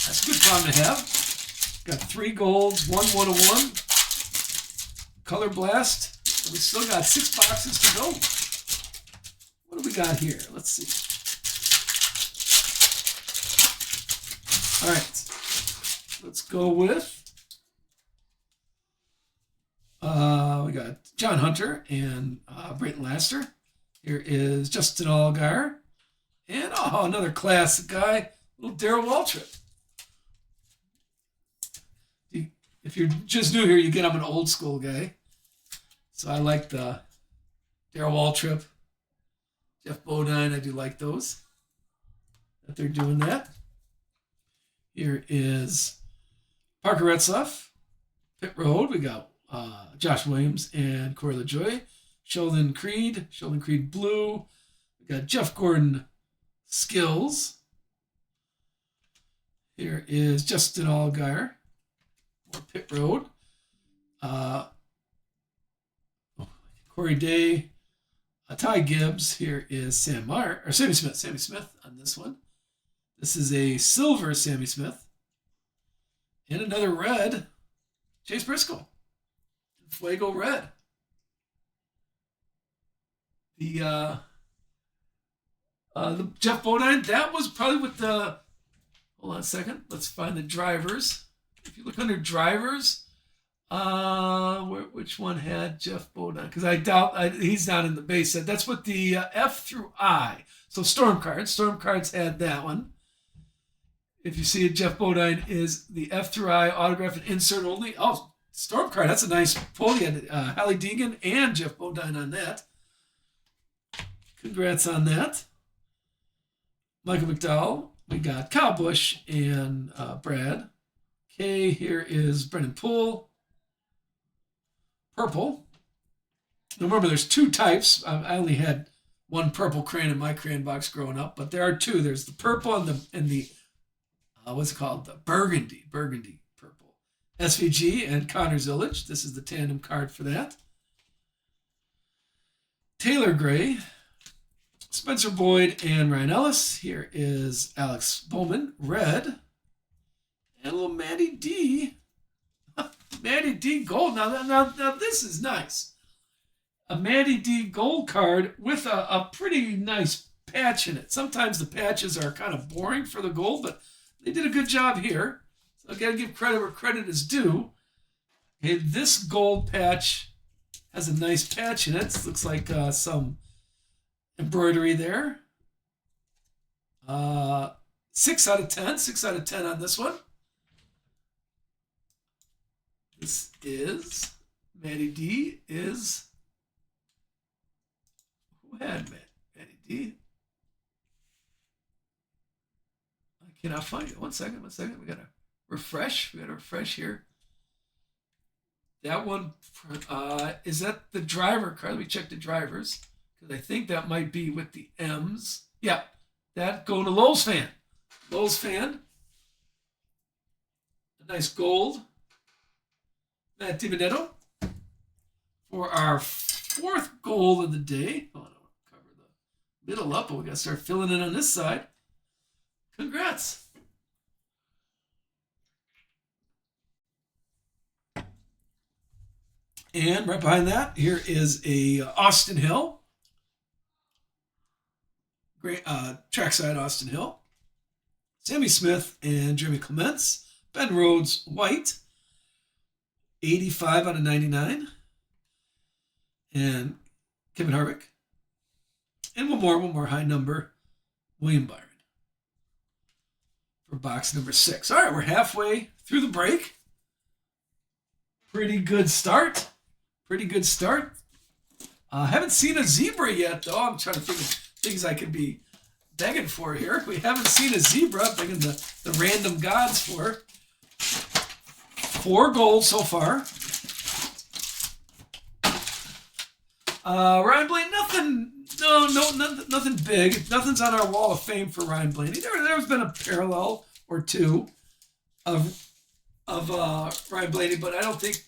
Speaker 1: That's a good problem to have. Got 3 golds, 1 101. Color Blast. And we still got 6 boxes to go. What do we got here? Let's see. All right. Let's go with. We got John Hunter and Brayton Laster. Here is Justin Allgaier. And another classic guy, little Darrell Waltrip. If you're just new here, you get I'm an old school guy. So I like the Darrell Waltrip, Jeff Bodine. I do like those. That they're doing that. Here is Parker Retzlaff, Pit Road. We got Josh Williams and Corey LaJoie. Sheldon Creed Blue. We got Jeff Gordon Skills. Here is Justin Allgaier. More Pit Road. Corey Day. Ty Gibbs. Here is Sammy Smith on this one. This is a silver Sammy Smith. And another red, Chase Briscoe. Fuego red. The Jeff Bodine, that was probably with the, hold on a second, let's find the drivers. If you look under drivers, which one had Jeff Bodine? Because I doubt he's not in the base set. That's what the F through I. So Storm Cards had that one. If you see it, Jeff Bodine is the F through I autograph and insert only. Oh, Storm Card, that's a nice pull. You had Hallie Deegan and Jeff Bodine on that. Congrats on that. Michael McDowell. We got Kyle Busch and Brad. Okay, here is Brendan Poole. Purple. Now remember, there's 2 types. I only had 1 purple crayon in my crayon box growing up, but there are 2. There's the purple and the what's it called? The burgundy purple. SVG and Connor Zilic. This is the tandem card for that. Taylor Gray, Spencer Boyd, and Ryan Ellis. Here is Alex Bowman, red. And a little Matty D. Matty D gold. Now this is nice. A Matty D gold card with a pretty nice patch in it. Sometimes the patches are kind of boring for the gold, but they did a good job here. So I got to give credit where credit is due. Okay, this gold patch has a nice patch in it. It looks like some embroidery there. 6 out of 10. 6 out of 10 on this one. This is Matty D. Who had Matty D? I cannot find it. One second. We gotta refresh. We gotta refresh here. That one, is that the driver card? Let me check the drivers, because I think that might be with the M's. Yeah, that going to Lowe's fan. Lowe's fan. A nice gold. Matt DiBenedetto for our 4th gold of the day. Oh, I don't want to cover the middle up, but we got to start filling in on this side. Congrats. And right behind that, here is a Austin Hill. Great trackside Austin Hill. Sammy Smith and Jeremy Clements. Ben Rhodes White. 85 out of 99. And Kevin Harvick. And one more high number. William Byron. For box number 6. All right, we're halfway through the break. Pretty good start. Haven't seen a zebra yet, though. I'm trying to think of things I could be begging for here. We haven't seen a zebra. Begging the random gods for. 4 gold so far. Ryan Blaney, nothing big. Nothing's on our wall of fame for Ryan Blaney. There's been a parallel or two of Ryan Blaney, but I don't think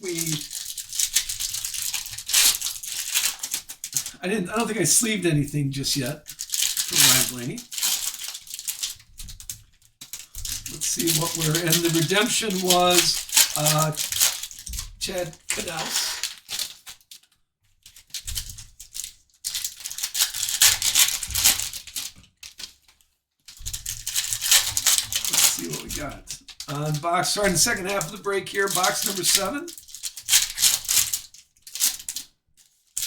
Speaker 1: I don't think I sleeved anything just yet for Ryan Blaney. Let's see what and the redemption was Chad Knaus. Let's see what we got. On box, starting the second half of the break here, box number 7.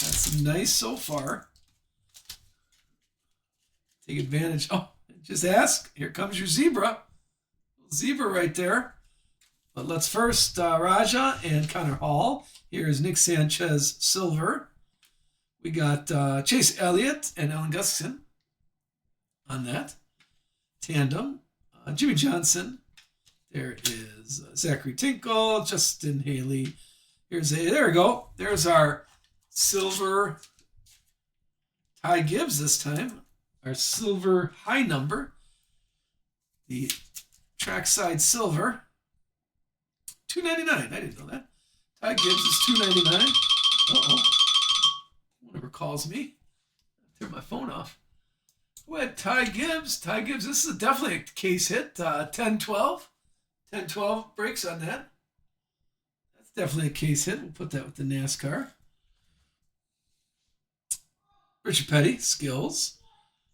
Speaker 1: That's nice so far. Take advantage. Oh, just ask. Here comes your zebra. Zebra right there. But let's first, Raja and Connor Hall. Here's Nick Sanchez Silver. We got Chase Elliott and Alan Gustafson on that tandem. Jimmy Johnson. There is Zachary Tinkle, Justin Haley. There we go. There's our silver Ty Gibbs this time. Our silver high number. The trackside silver. $2.99. I didn't know that. Ty Gibbs is $2.99. Uh-oh. Whatever calls me. Turn my phone off. Who had Ty Gibbs? Ty Gibbs, this is definitely a case hit. 10-12. 10-12 breaks on that. That's definitely a case hit. We'll put that with the NASCAR. Richard Petty, Skills.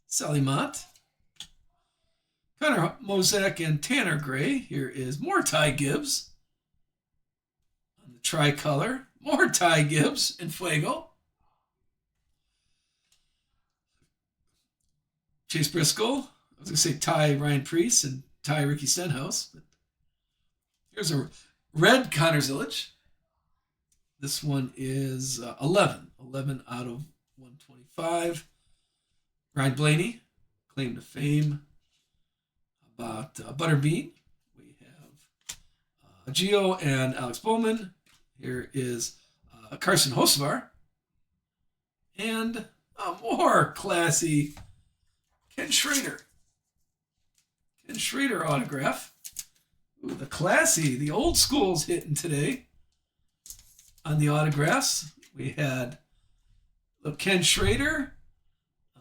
Speaker 1: Sally Mott. Connor Mozek and Tanner Gray. Here is more Ty Gibbs. On the tricolor. More Ty Gibbs in Fuego. Chase Briscoe. I was going to say Ty Ryan Preece and Ty Ricky Stenhouse. But here's a red Connor Zilic. This one is 11. 11 out of 125. Ryan Blaney, claim to fame. About Butterbean. We have Gio and Alex Bowman. Here is Carson Hocevar. And a more classy Ken Schrader. Ken Schrader autograph. Ooh, the old school's hitting today. On the autographs, we had Ken Schrader,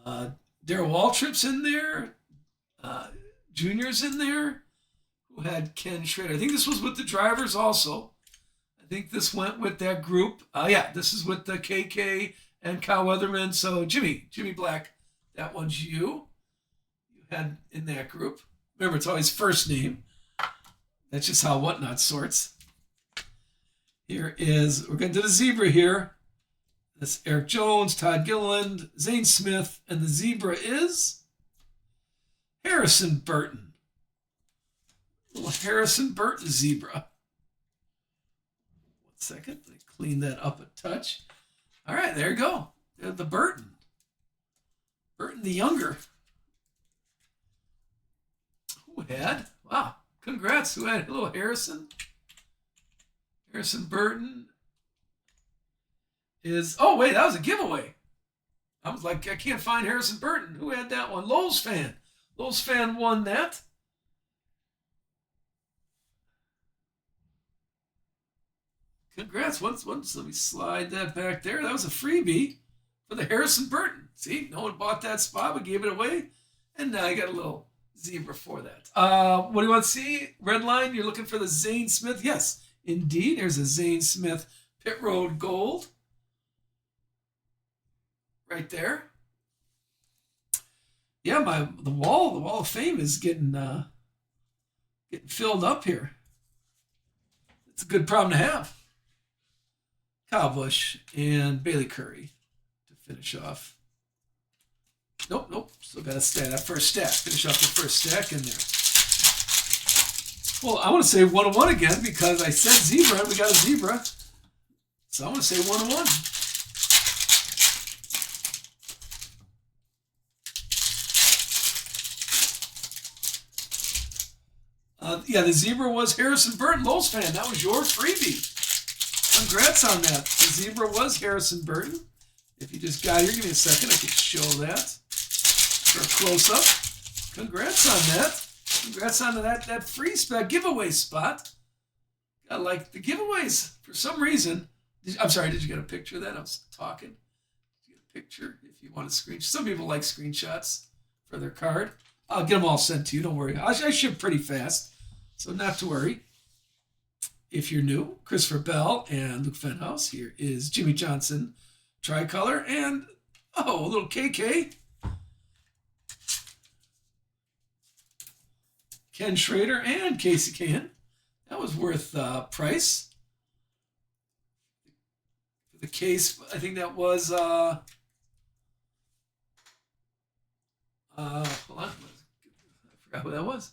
Speaker 1: Darrell Waltrip's in there, Junior's in there, who had Ken Schrader. I think this was with the drivers also. I think this went with that group. Yeah, this is with the KK and Kyle Weatherman. So Jimmy Black, that one's you. You had in that group. Remember, it's always first name. That's just how Whatnot sorts. We're going to do the zebra here. That's Eric Jones, Todd Gilliland, Zane Smith, and the zebra is Harrison Burton. Little Harrison Burton zebra. 1 second, let me clean that up a touch. All right, there you go. The Burton. Burton the younger. Who had? Wow, congrats. Who had a little Harrison? Harrison Burton is, oh wait, that was a giveaway. I was like, I can't find Harrison Burton. Who had that one? Lowe's fan. Lowe's fan won that. Congrats. Once, let me slide that back there. That was a freebie for the Harrison Burton. See, no one bought that spot. We gave it away. And now I got a little zebra for that. What do you want to see? Red line, you're looking for the Zane Smith? Yes, indeed. There's a Zane Smith Pit Road Gold. Right there. Yeah, the wall of fame is getting filled up here. It's a good problem to have. Kyle Busch and Bailey Curry to finish off. Nope. Still got to stack that first stack. Finish off the first stack in there. Well, I want to say 101 again because I said zebra and we got a zebra. So I want to say 101. Yeah, the zebra was Harrison Burton, Lowe's fan. That was your freebie. Congrats on that. The zebra was Harrison Burton. If you just got here, give me a second. I can show that for a close-up. Congrats on that. Congrats on that free spec giveaway spot. I like the giveaways for some reason. I'm sorry, did you get a picture of that? I was talking. Did you get a picture if you want to screenshot? Some people like screenshots for their card. I'll get them all sent to you. Don't worry. I ship pretty fast, so not to worry. If you're new, Christopher Bell and Luke Fenhouse. Here is Jimmy Johnson tricolor and, a little KK. Ken Schrader and Casey Can. That was worth price. For the case, I think that was, hold on. I forgot who that was.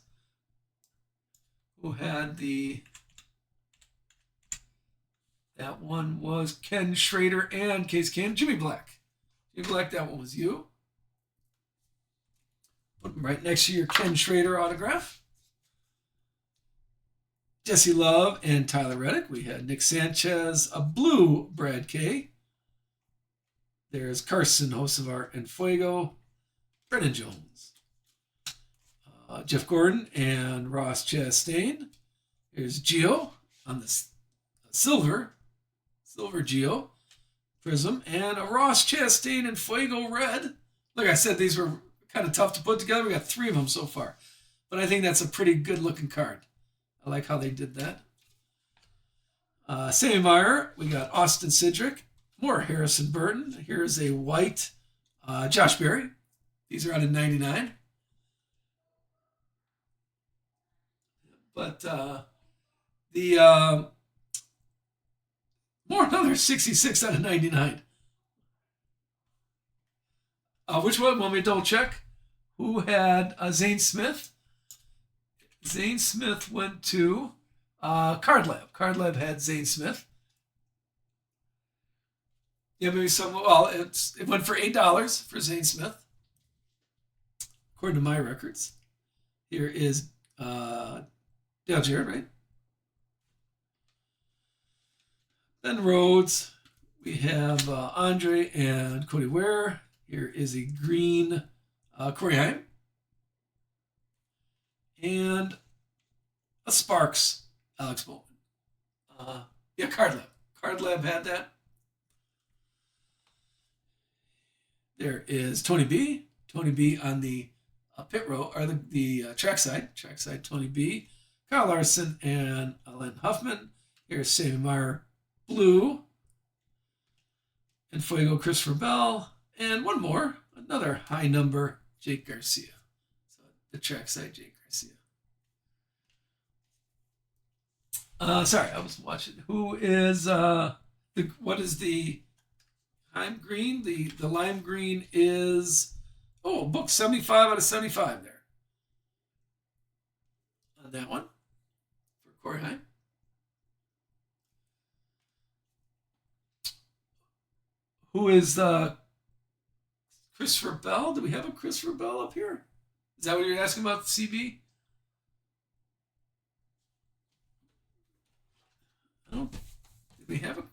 Speaker 1: Who had that one was Ken Schrader and Case Can. Jimmy Black. Jimmy Black, that one was you. Put them right next to your Ken Schrader autograph. Jesse Love and Tyler Reddick. We had Nick Sanchez, a blue Brad K. There's Carson Hocevar and Fuego. Brennan Jones. Jeff Gordon and Ross Chastain. Here's Gio on the silver Gio Prism, and a Ross Chastain and Fuego red. Like I said, these were kind of tough to put together. We got 3 of them so far, but I think that's a pretty good looking card. I like how they did that. Sammy Meyer, we got Austin Cindric, more Harrison Burton. Here's a white Josh Berry. These are out of 99. But more another 66 out of 99. Which one? Want me to double check? Who had Zane Smith? Zane Smith went to Card Lab. Card Lab had Zane Smith. Yeah, maybe some. Well, it went for $8 for Zane Smith, according to my records. Here is Dale Jarrett, right? Then Rhodes. We have Andre and Cody Ware. Here is a green Corey Heim. And a Sparks Alex Bowman. Yeah, Card Lab. Card Lab had that. There is Tony B. Tony B on the pit row, or the trackside. Trackside Tony B. Kyle Larson and Len Huffman. Here's Sammy Meyer Blue, and Fuego Christopher Bell, and one more, another high number, Jake Garcia. So the trackside Jake Garcia. Sorry, I was watching. Who is what is the lime green? The lime green is book 75 out of 75 there. On that one for Corey Heim. Who is Christopher Bell? Do we have a Christopher Bell up here? Is that what you're asking about, the CB? Oh, did we have a?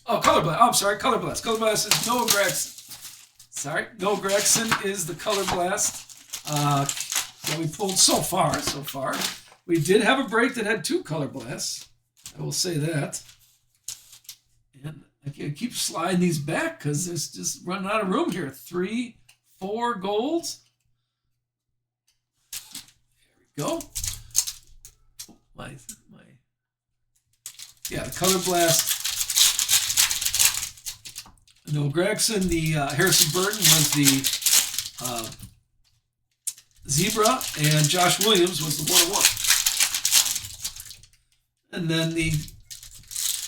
Speaker 1: Oh, Color Blast. Oh, I'm sorry, Color Blast. Color Blast is Noah Gregson. Sorry, Noah Gregson is the Color Blast that we pulled so far. We did have a break that had 2 Color Blasts. I will say that. And I can keep sliding these back because there's just running out of room here. 3, 4 golds. There we go. The Color Blast. Noah Gregson, the Harrison Burton was the Zebra, and Josh Williams was the 101. And then the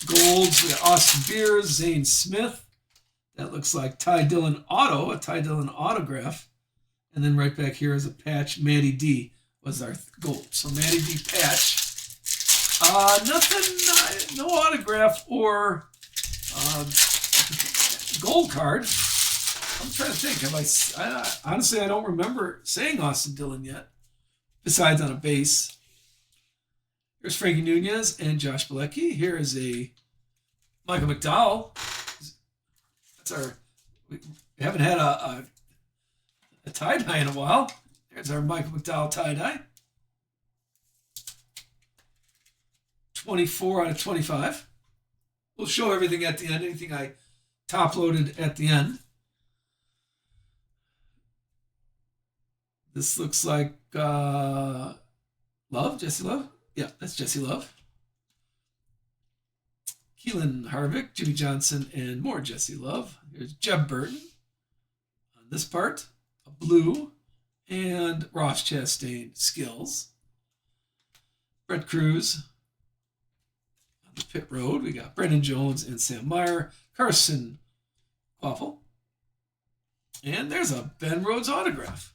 Speaker 1: golds, we got Austin Beers, Zane Smith. That looks like Ty Dillon Auto, a Ty Dillon autograph. And then right back here is a patch. Matty D was our gold. So Matty D patch. Nothing, no autograph or gold card. I'm trying to think. Honestly, I don't remember saying Austin Dillon yet, besides on a base. Here's Frankie Nunez and Josh Bilecki. Here is a Michael McDowell. We haven't had a tie-dye in a while. There's our Michael McDowell tie-dye. 24 out of 25. We'll show everything at the end, anything I top-loaded at the end. This looks like Love, Jesse Love. Yeah, that's Jesse Love. Keelan Harvick, Jimmy Johnson, and more Jesse Love. Here's Jeb Burton on this part, a blue, and Ross Chastain Skills. Brett Cruz on the pit road. We got Brendan Jones and Sam Meyer, Carson Quaffle, and there's a Ben Rhodes autograph.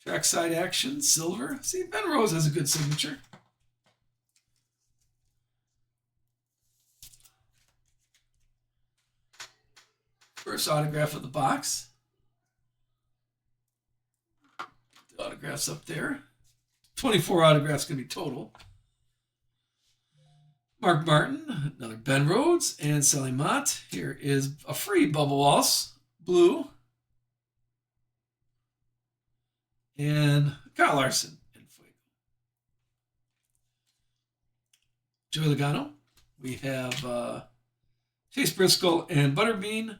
Speaker 1: Trackside Action, silver. See, Ben Rhodes has a good signature. First autograph of the box. The autographs up there. 24 autographs going to be total. Mark Martin, another Ben Rhodes, and Sally Mott. Here is a free Bubba Wallace, blue. And Kyle Larson and Fuego. Joey Logano. We have Chase Briscoe and Butterbean.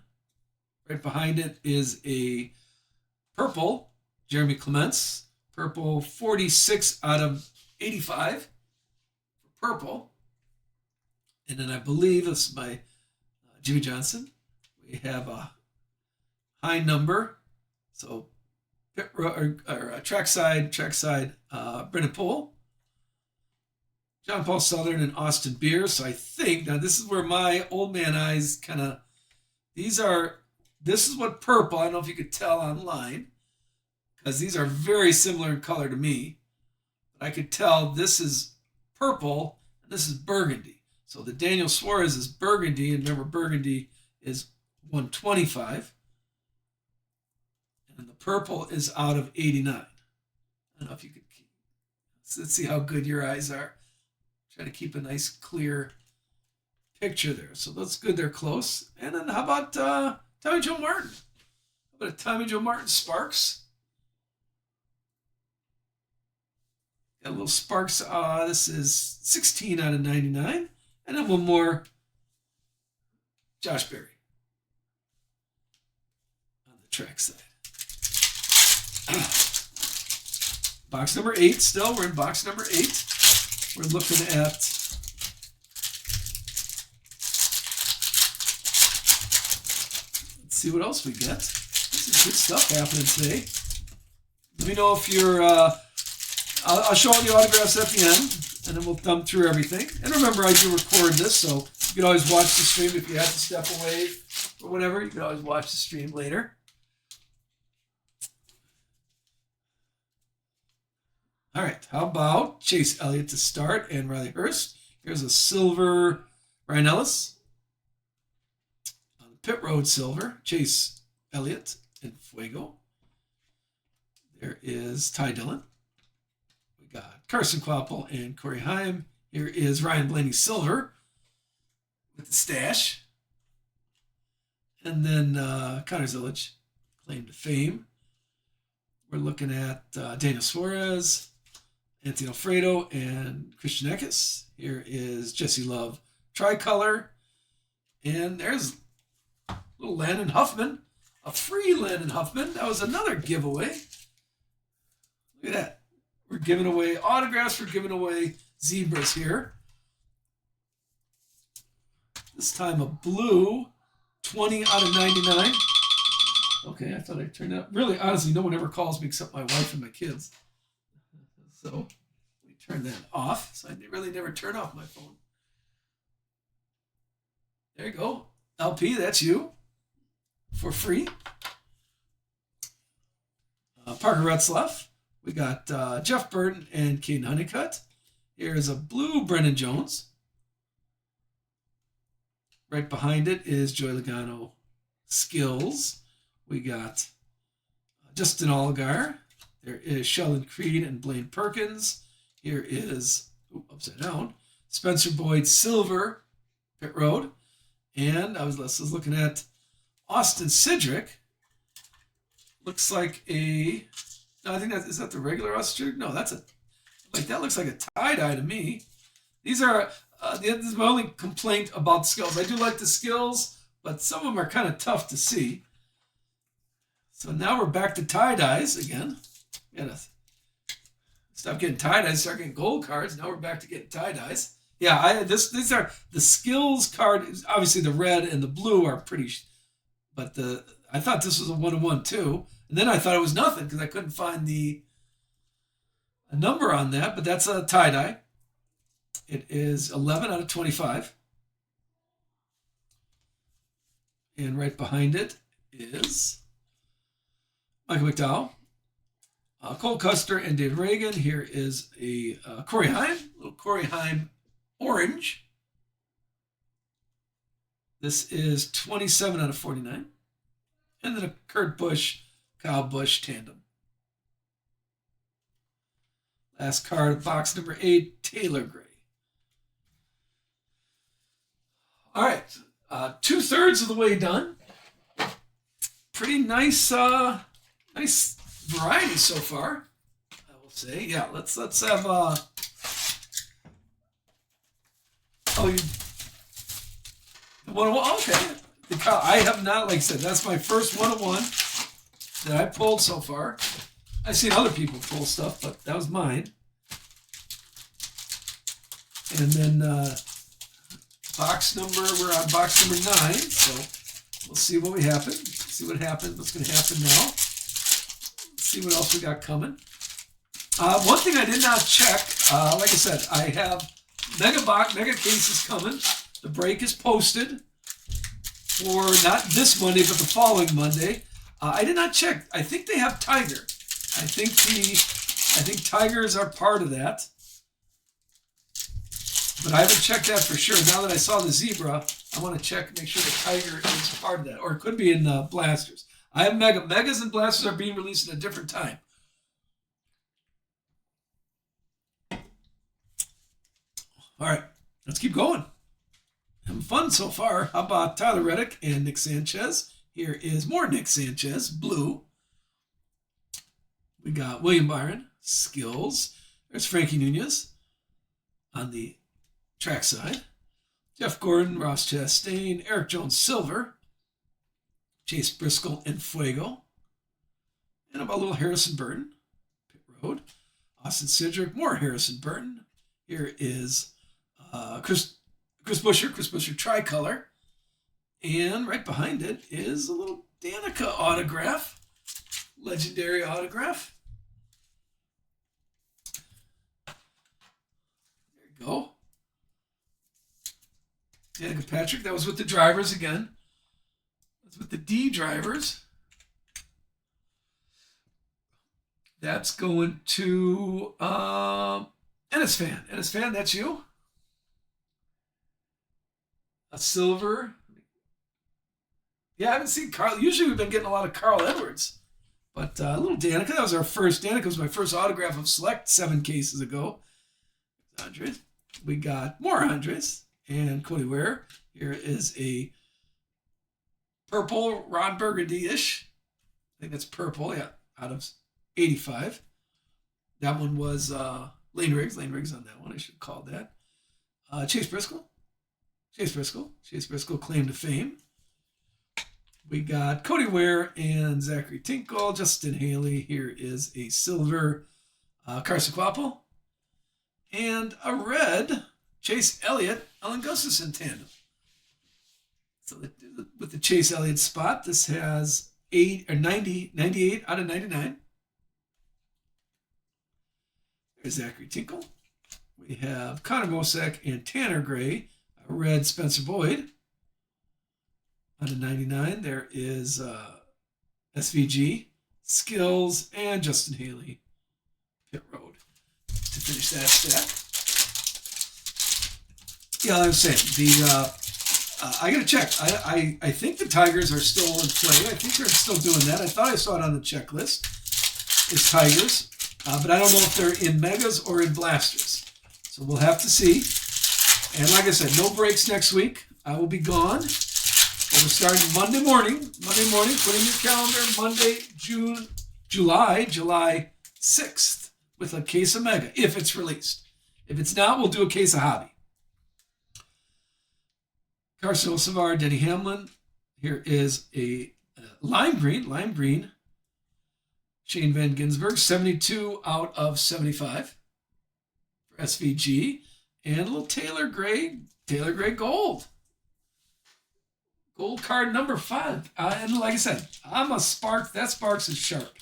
Speaker 1: Right behind it is a purple Jeremy Clements. Purple 46 out of 85 for purple. And then I believe this is by Jimmy Johnson. We have a high number. So trackside, Brendan Poole, John Paul Southern, and Austin Beers. So I think, now this is where my old man eyes kind of, this is what purple, I don't know if you could tell online, because these are very similar in color to me. But I could tell this is purple and this is burgundy. So the Daniel Suarez is burgundy, and remember burgundy is 125. And the purple is out of 89. I don't know if you could keep. Let's see how good your eyes are. Try to keep a nice clear picture there. So that's good. They're close. And then how about Tommy Joe Martin? How about a Tommy Joe Martin Sparks? Got a little Sparks. This is 16 out of 99. And then one more Josh Berry on the track side. Box number 8 still. We're in box number 8. we're looking at let's see what else we get. This is good stuff happening today. Let me know if you're I'll show all the autographs at the end, and then we'll thumb through everything. And remember, I do record this, so you can always watch the stream if you had to step away or whatever. You can always watch the stream later. All right, how about Chase Elliott to start and Riley Hurst? Here's a silver Ryan Ellis. Pit Road silver, Chase Elliott and Fuego. There is Ty Dillon. We got Carson Kvapil and Corey Heim. Here is Ryan Blaney silver with the stash. And then Connor Zilic, claim to fame. We're looking at Daniel Suarez, Anthony Alfredo, and Christian Eckes. Here is Jesse Love tricolor. And there's little Landon Huffman, a free Landon Huffman. That was another giveaway. Look at that. We're giving away autographs. We're giving away zebras here. This time a blue, 20 out of 99. Okay, I thought I turned out. Really, honestly, no one ever calls me except my wife and my kids. So we turn that off. So I really never turn off my phone. There you go. LP, that's you. For free. Parker Retzlaff. We got Jeff Burton and Caden Honeycutt. Here's a blue Brennan Jones. Right behind it is Joey Logano Skills. We got Justin Allgaier. There is Sheldon Creed and Blaine Perkins. Here is, upside down, Spencer Boyd Silver, Pit Road. And I was looking at Austin Cedric. Looks like a, no, I think is that the regular Austin Cedric? No, that looks like a tie-dye to me. These are, this is my only complaint about the skills. I do like the skills, but some of them are kind of tough to see. So now we're back to tie-dyes again. Gotta stop getting tie-dyes, start getting gold cards. Now we're back to getting tie-dyes. Yeah, these are the skills card. Obviously, the red and the blue are pretty, but I thought this was a 1-1 too, and then I thought it was nothing because I couldn't find a number on that. But that's a tie-dye. It is 11 out of 25, and right behind it is Michael McDowell, Cole Custer, and David Reagan. Here is a Corey Heim, little Corey Heim orange. This is 27 out of 49. And then a Kurt Busch, Kyle Busch tandem. Last card, box number 8, Taylor Gray. All right, 2/3 of the way done. Pretty nice, nice variety so far, I will say. Yeah, let's have okay. I have not, like I said, that's my first 101 that I pulled so far. I've seen other people pull stuff, but that was mine. And then we're on box number 9, so we'll see what happens. See what happens. What's going to happen now? Let's see what else we got coming. One thing I did not check, like I said, I have mega cases coming. The break is posted for not this Monday, but the following Monday. I did not check. I think they have Tiger. I think Tigers are part of that. But I haven't checked that for sure. Now that I saw the zebra, I want to check, make sure the Tiger is part of that. Or it could be in blasters. I have megas and blasters are being released at a different time. All right, let's keep going. Having fun so far. How about Tyler Reddick and Nick Sanchez? Here is more Nick Sanchez, blue. We got William Byron, Skills. There's Frankie Nunez on the track side. Jeff Gordon, Ross Chastain, Eric Jones, Silver. Chase Briscoe and Fuego. And about a little Harrison Burton, Pit Road. Austin Cedric, more Harrison Burton. Here is Chris Buescher tricolor. And right behind it is a little Danica autograph, legendary autograph. There you go. Danica Patrick, that was with the drivers again. That's with the D drivers. That's going to Ennis Fan. Ennis Fan, that's you. A silver. Yeah, I haven't seen Carl. Usually we've been getting a lot of Carl Edwards. But a little Danica. That was our first. Danica was my first autograph of Select 7 cases ago. Andres. We got more Andres and Cody Ware. Here is a purple Ron Burgundy-ish. I think that's purple, yeah, out of 85. That one was Lane Riggs. Lane Riggs on that one. I should have called that. Chase Briscoe. Chase Briscoe, claim to fame. We got Cody Ware and Zachary Tinkle. Justin Haley. Here is a silver Carson Kvapil. And a red Chase Elliott, Ellen Gustafson tandem. So with the Chase Elliott spot, this has 98 out of 99. There's Zachary Tinkle. We have Connor Mosack and Tanner Gray, a red Spencer Boyd. Out of 99, there is SVG, Skills, and Justin Haley, Pit Road, to finish that stack. Yeah, like I was saying, I got to check. I think the Tigers are still in play. I think they're still doing that. I thought I saw it on the checklist. It's Tigers, but I don't know if they're in Megas or in Blasters. So we'll have to see. And like I said, no breaks next week. I will be gone. We're starting Monday morning. Put in your calendar, Monday, July 6th, with a case of Mega, if it's released. If it's not, we'll do a case of Hobby. Carson Savar, Denny Hamlin. Here is a lime green. Shane Van Gisbergen, 72 out of 75 for SVG. And a little Taylor Gray gold. Gold card number 5. And like I said, I'm a Sparks. That Sparks is sharp.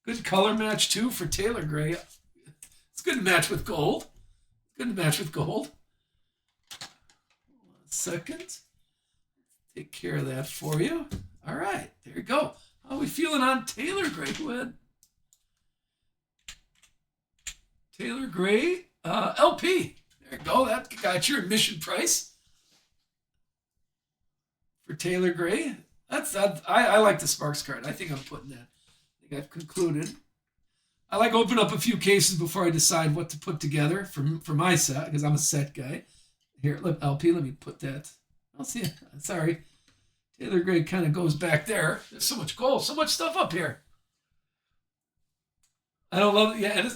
Speaker 1: Good color match, too, for Taylor Gray. It's good to match with gold. 1 second. Take care of that for you. All right, there you go. How are we feeling on Taylor Gray? Go ahead. Taylor Gray, LP. There you go. That got your admission price. For Taylor Gray, I like the Sparks card. I think I'm putting that. I think I've concluded. I like open up a few cases before I decide what to put together for my set, because I'm a set guy. Here, LP, let me put that. I'll see it. Sorry. Taylor Gray kind of goes back there. There's so much gold, so much stuff up here. I don't love it. Yeah,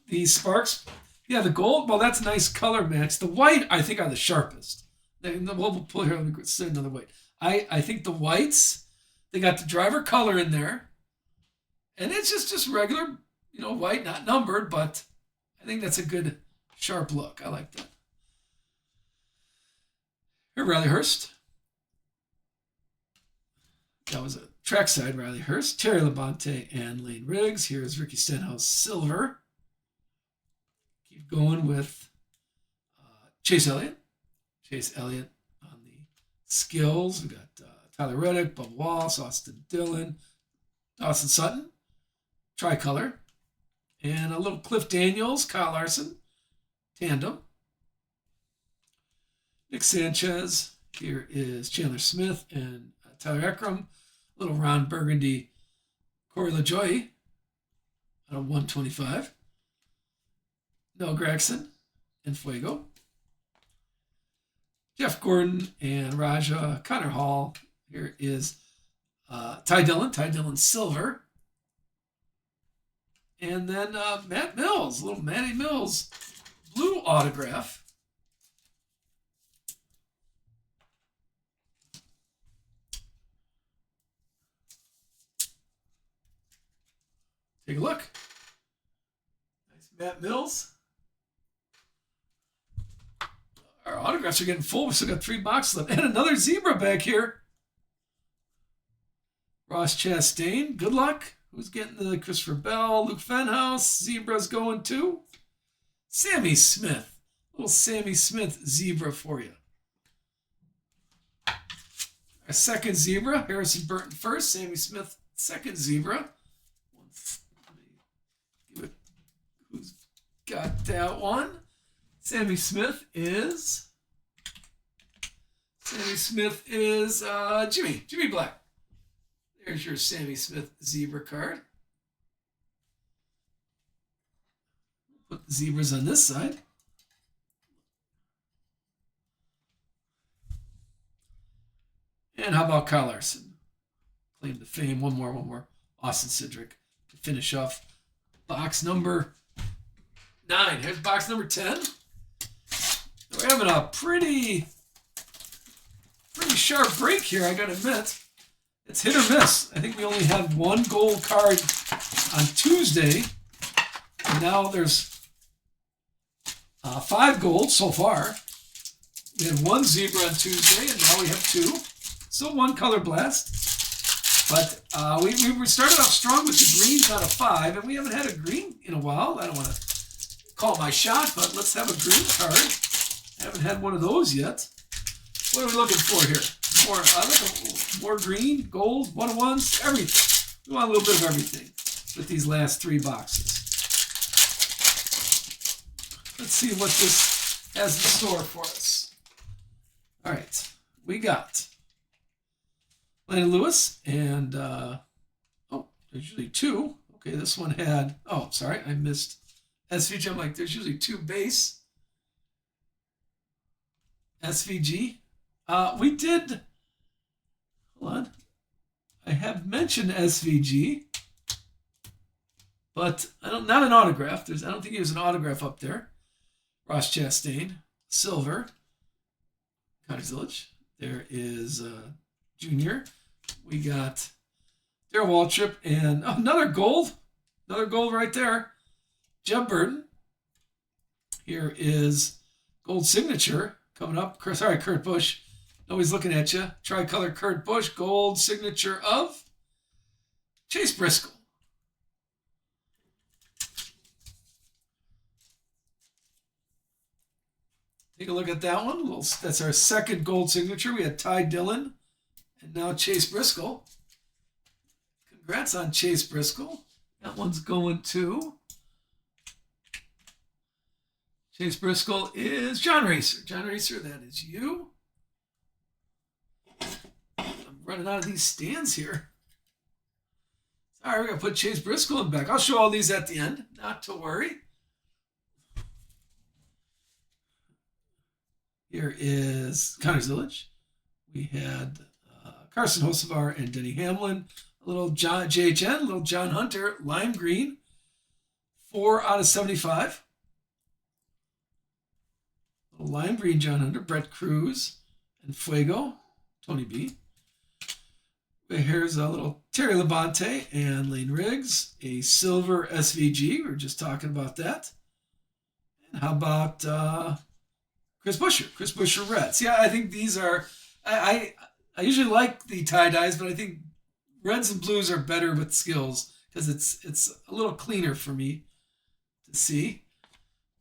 Speaker 1: the Sparks. Yeah, the gold, well, that's a nice color match. The white, I think, are the sharpest. We'll pull here. Let me say another white. I think the whites, they got the driver color in there. And it's just regular, white, not numbered, but I think that's a good, sharp look. I like that. Here, Riley Hurst. That was a trackside Riley Hurst. Terry Labonte and Lane Riggs. Here's Ricky Stenhouse silver. Keep going with Chase Elliott. On the skills. We got Tyler Reddick, Bubba Wallace, Austin Dillon, Dawson Sutton, tricolor, and a little Cliff Daniels, Kyle Larson, tandem. Nick Sanchez. Here is Chandler Smith and Tyler Eckram. Little Ron Burgundy, Corey LaJoie out of 125. Noah Gregson and Fuego. Jeff Gordon and Raja. Connor Hall. Here is Ty Dillon silver. And then Matt Mills, little Matty Mills blue autograph. Take a look. Nice Matt Mills. Our autographs are getting full. We still got 3 boxes left. And another zebra back here. Ross Chastain, good luck. Who's getting the Christopher Bell? Luke Fenhouse, zebra's going to Sammy Smith. Little Sammy Smith zebra for you. Our second zebra, Harrison Burton first, Sammy Smith second zebra. Who's got that one? Sammy Smith is Jimmy Black. There's your Sammy Smith zebra card. Put the zebras on this side. And how about Kyle Larson? Claim to fame. One more. Austin Cindric to finish off box number 9. Here's box number 10. We're having a pretty sharp break here, I gotta admit. It's hit or miss. I think we only had 1 gold card on Tuesday. And now there's 5 gold so far. We had 1 zebra on Tuesday, and now we have 2. Still 1 color blast. But we started off strong with the greens out of 5, and we haven't had a green in a while. I don't want to call my shot, but let's have a green card. I haven't had one of those yet. What are we looking for here? More green, gold, 1-of-1s, everything. We want a little bit of everything with these last 3 boxes. Let's see what this has in store for us. All right, we got Lenny Lewis and, there's usually 2. Okay, this one had, sorry, I missed SVG. I'm like, there's usually 2 base. SVG. We did, hold on, I have mentioned SVG, but not an autograph. I don't think there's an autograph up there. Ross Chastain, silver. Connor Zilic. There is Junior. We got Darrell Waltrip and another gold right there. Jeb Burton. Here is gold signature coming up. Kurt Busch. Nobody's looking at you. Tricolor Kurt Busch, gold signature of Chase Briscoe. Take a look at that one. That's our second gold signature. We had Ty Dillon and now Chase Briscoe. Congrats on Chase Briscoe. That one's going to Chase Briscoe is John Racer. John Racer, that is you. I'm running out of these stands here. All right, we're going to put Chase Briscoe in back. I'll show all these at the end. Not to worry. Here is Connor Zilic. We had Carson Hocevar and Denny Hamlin. A little JHN, little John Hunter, lime green. 4 out of 75. Little lime green John Hunter, Brett Cruz, and Fuego, Tony B. Here's a little Terry Labonte and Lane Riggs, a silver SVG. We were just talking about that. And how about Chris Buescher red. See, I think these are, I usually like the tie-dyes, but I think reds and blues are better with skills because it's a little cleaner for me to see.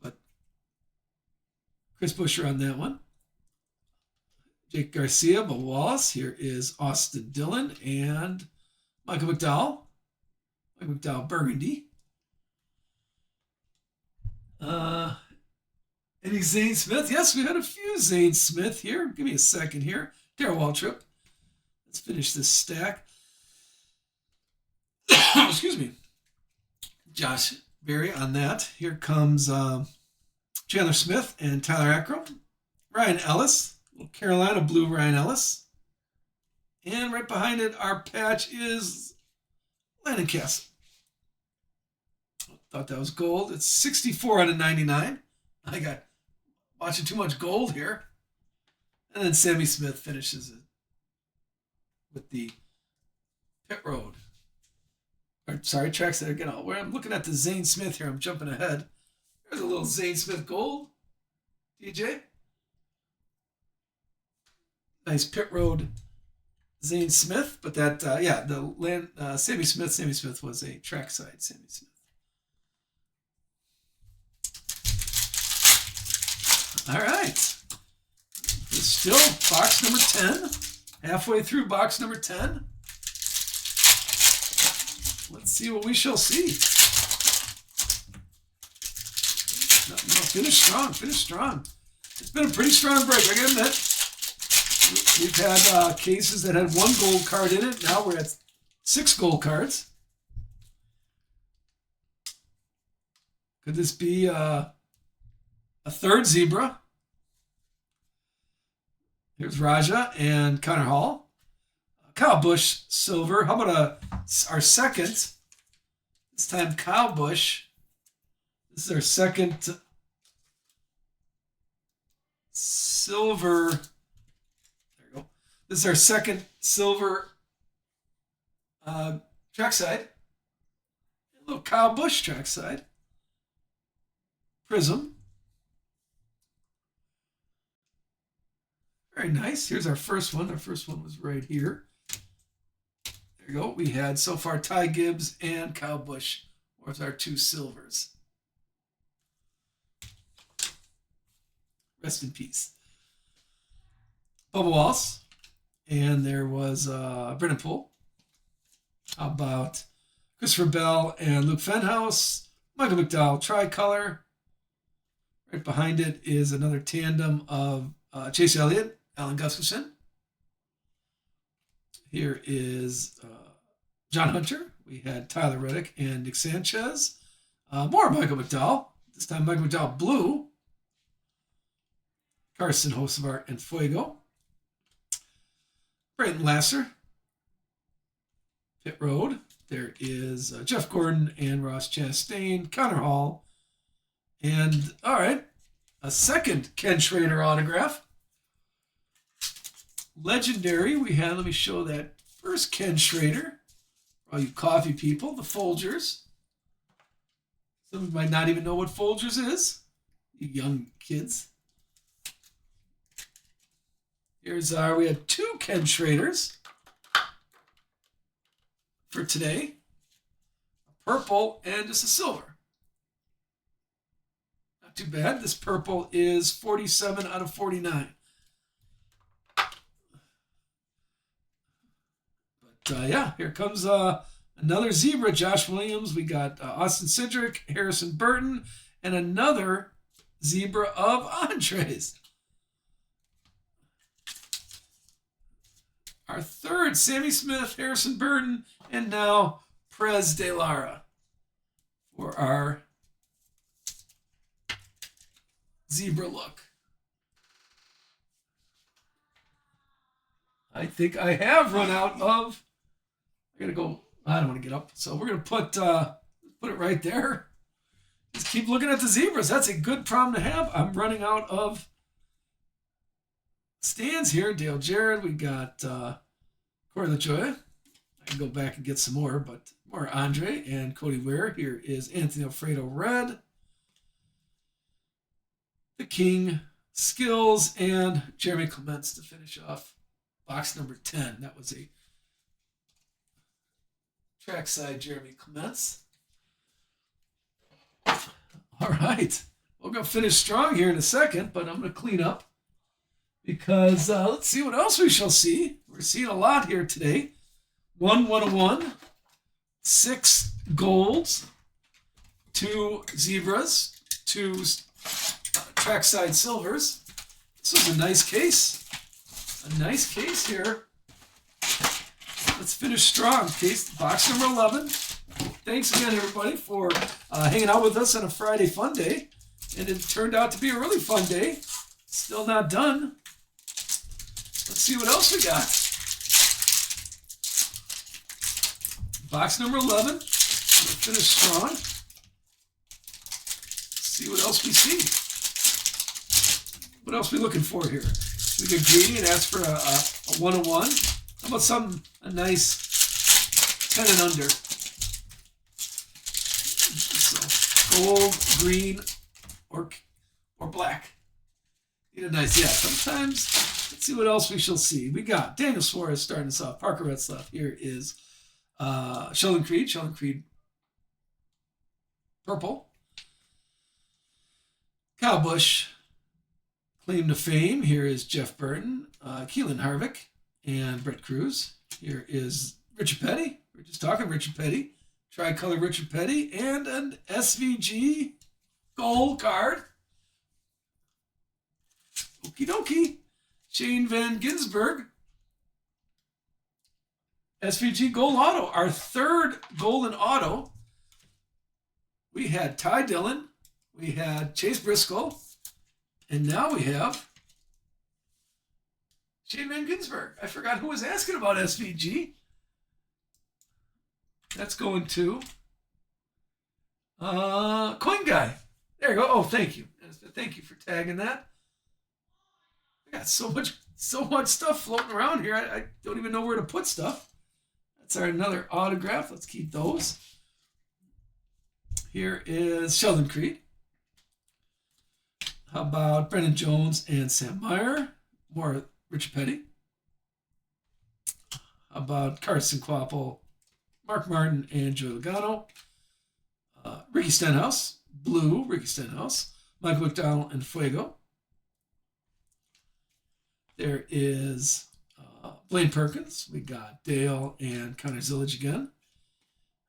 Speaker 1: But Chris Buescher on that one. Jake Garcia, Bo Wallace. Here is Austin Dillon and Michael McDowell. Michael McDowell Burgundy. Any Zane Smith? Yes, we've had a few Zane Smith here. Give me a second here. Darrell Waltrip. Let's finish this stack. Excuse me. Josh Berry on that. Here comes Chandler Smith and Tyler Ackrum. Ryan Ellis. Little Carolina blue Ryan Ellis. And right behind it, our patch is Landon Castle. Thought that was gold. It's 64 out of 99. I got watching too much gold here. And then Sammy Smith finishes it with the pit road. Tracks that again. I'm looking at the Zane Smith here. I'm jumping ahead. There's a little Zane Smith gold. DJ. nice pit road Zane Smith, but that Sammy Smith was a trackside Sammy Smith. All right, it's still box number 10. Halfway through box number 10. Let's see what we shall see. No, finish strong. It's been a pretty strong break, I gotta admit. We've had cases that had 1 gold card in it. Now we're at 6 gold cards. Could this be a third zebra? Here's Raja and Connor Hall. Kyle Busch silver. How about our second? This time Kyle Busch. This is our second silver. There you go. This is our second silver trackside. A little Kyle Busch trackside. Prism. Very nice. Here's our first one. Our first one was right here. There you go. We had so far Ty Gibbs and Kyle Busch was our 2 silvers. Rest in peace. Bubba Wallace. And there was Brennan Poole. How about Christopher Bell and Luke Fenhouse? Michael McDowell, tricolor. Right behind it is another tandem of Chase Elliott, Alan Gustafson. Here is John Hunter. We had Tyler Reddick and Nick Sanchez. More Michael McDowell. This time Michael McDowell blue. Carson Hocevar and Fuego. Brayton Lasser. Pit Road. There is Jeff Gordon and Ross Chastain. Connor Hall. And, all right, a second Ken Schrader autograph. Legendary, we had, let me show that first Ken Schrader. For all you coffee people, the Folgers. Some of you might not even know what Folgers is, you young kids. Here's we had 2 Ken Schraders for today. A purple and just a silver. Not too bad. This purple is 47 out of 49. Yeah, here comes another zebra, Josh Williams. We got Austin Cindric, Harrison Burton, and another zebra of Andres. Our third, Sammy Smith, Harrison Burton, and now Prez De Lara for our zebra look. I think I have run out of. I gotta go. I don't want to get up, so we're gonna put it right there. Just keep looking at the zebras. That's a good problem to have. I'm running out of stands here. Dale Jarrett. We got Corey LaJoya. I can go back and get some more, but more Andre and Cody Ware. Here is Anthony Alfredo Red, the King, Skills, and Jeremy Clements to finish off box number 10. That was a trackside Jeremy Clements. All right. We're going to finish strong here in a second, but I'm going to clean up because let's see what else we shall see. We're seeing a lot here today. 1 101, 6 golds, 2 zebras, 2 trackside silvers. This is a nice case. A nice case here. Let's finish strong. Case box number 11. Thanks again, everybody, for hanging out with us on a Friday fun day. And it turned out to be a really fun day. Still not done. Let's see what else we got. Box number 11. We'll finish strong. See what else we see. What else are we looking for here? We get greedy and ask for a 101. How about a nice 10 and under? So gold, green, or black. Need a nice, yeah. Sometimes Let's see what else we shall see. We got Daniel Suarez starting us off. Parker Retzlaff. Here is Sheldon Creed. Sheldon Creed purple. Kyle Busch. Claim to fame. Here is Jeff Burton. Keelan Harvick and Brett Cruz. Here is Richard Petty. We're just talking Richard Petty. Tricolor Richard Petty. And an SVG gold card. Okie dokie. Shane Van Gisbergen. SVG Gold Auto. Our third golden auto. We had Ty Dillon. We had Chase Briscoe. And now we have Shane Van Gisbergen. I forgot who was asking about SVG. That's going to Coin Guy. There you go. Oh, thank you. Thank you for tagging that. I got so much stuff floating around here. I don't even know where to put stuff. That's another autograph. Let's keep those. Here is Sheldon Creed. How about Brendan Jones and Sam Meyer? More Richard Petty. How about Carson Kvapil, Mark Martin, and Joey Logano? Ricky Stenhouse, blue Ricky Stenhouse. Michael McDowell and Fuego. There is Blaine Perkins. We got Dale and Connor Zillage again.